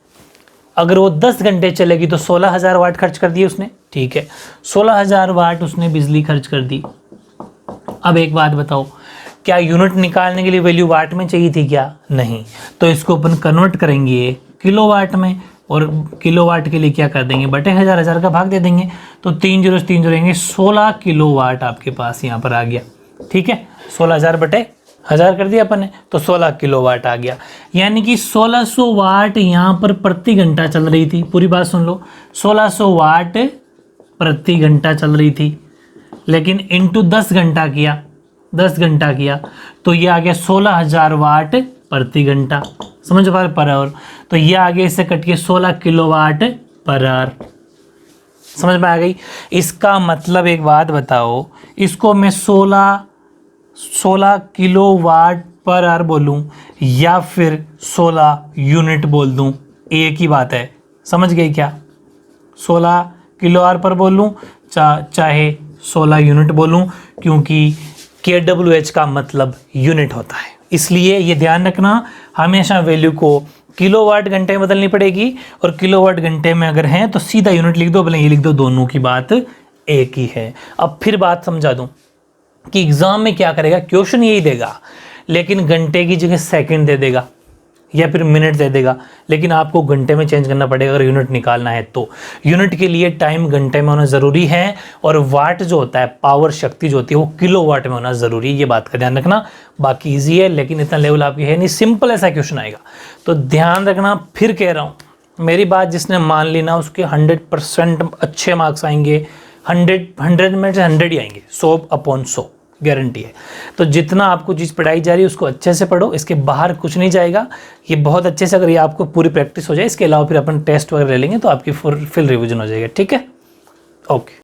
अगर वो 10 घंटे चलेगी तो 16,000 वाट खर्च कर दिए उसने, ठीक है, 16,000 वाट उसने बिजली खर्च कर दी। अब एक बात बताओ, क्या यूनिट निकालने के लिए वैल्यू वाट में चाहिए थी क्या? नहीं, तो इसको अपन कन्वर्ट करेंगे किलोवाट में, और किलोवाट के लिए क्या कर देंगे, बटे 1000, 1000 का भाग दे देंगे, तो 3 जीरो से 3 जोड़ेंगे, 16 किलोवाट आपके पास यहाँ पर आ गया, ठीक है। 16,000 बटे 1000 कर दिया अपन ने, तो 16 किलोवाट आ गया। यानी कि 1600 वाट यहाँ पर प्रति घंटा चल रही थी। पूरी बात सुन लो, 1600 वाट प्रति घंटा चल रही थी, लेकिन इंटू 10 घंटा किया, 10 घंटा किया तो ये आ गया 16,000 वाट प्रति घंटा, समझ पा रहे, पर आवर। तो ये आगे इससे कट के 16 किलोवाट पर आवर, समझ में आ गई। इसका मतलब एक बात बताओ, इसको मैं 16 किलोवाट पर आवर बोलूं या फिर 16 यूनिट बोल दूं, एक ही बात है, समझ गई क्या? 16 किलो आवर पर बोलूं चाहे 16 यूनिट बोलूं, क्योंकि kWh का मतलब यूनिट होता है। इसलिए ये ध्यान रखना, हमेशा वैल्यू को किलोवाट घंटे में बदलनी पड़ेगी, और किलोवाट घंटे में अगर हैं तो सीधा यूनिट लिख दो, भले ये लिख दो, दोनों की बात एक ही है। अब फिर बात समझा दूं कि एग्जाम में क्या करेगा, क्वेश्चन यही देगा, लेकिन घंटे की जगह सेकंड दे देगा या फिर मिनट दे देगा, लेकिन आपको घंटे में चेंज करना पड़ेगा अगर यूनिट निकालना है तो। यूनिट के लिए टाइम घंटे में होना ज़रूरी है, और वाट जो होता है, पावर शक्ति जो होती है, वो किलोवाट में होना ज़रूरी है। ये बात का ध्यान रखना। बाकी ईजी है, लेकिन इतना लेवल आपकी है नहीं, सिंपल ऐसा क्वेश्चन आएगा, तो ध्यान रखना। फिर कह रहा हूँ, मेरी बात जिसने मान ली ना, उसके 100% अच्छे मार्क्स आएंगे। 100 में से 100 ही आएंगे, 100/100 गारंटी है। तो जितना आपको चीज़ पढ़ाई जा रही है उसको अच्छे से पढ़ो, इसके बाहर कुछ नहीं जाएगा। ये बहुत अच्छे से अगर ये आपको पूरी प्रैक्टिस हो जाए, इसके अलावा फिर अपन टेस्ट वगैरह ले लेंगे तो आपकी फुल रिवीजन हो जाएगा, ठीक है। ओके।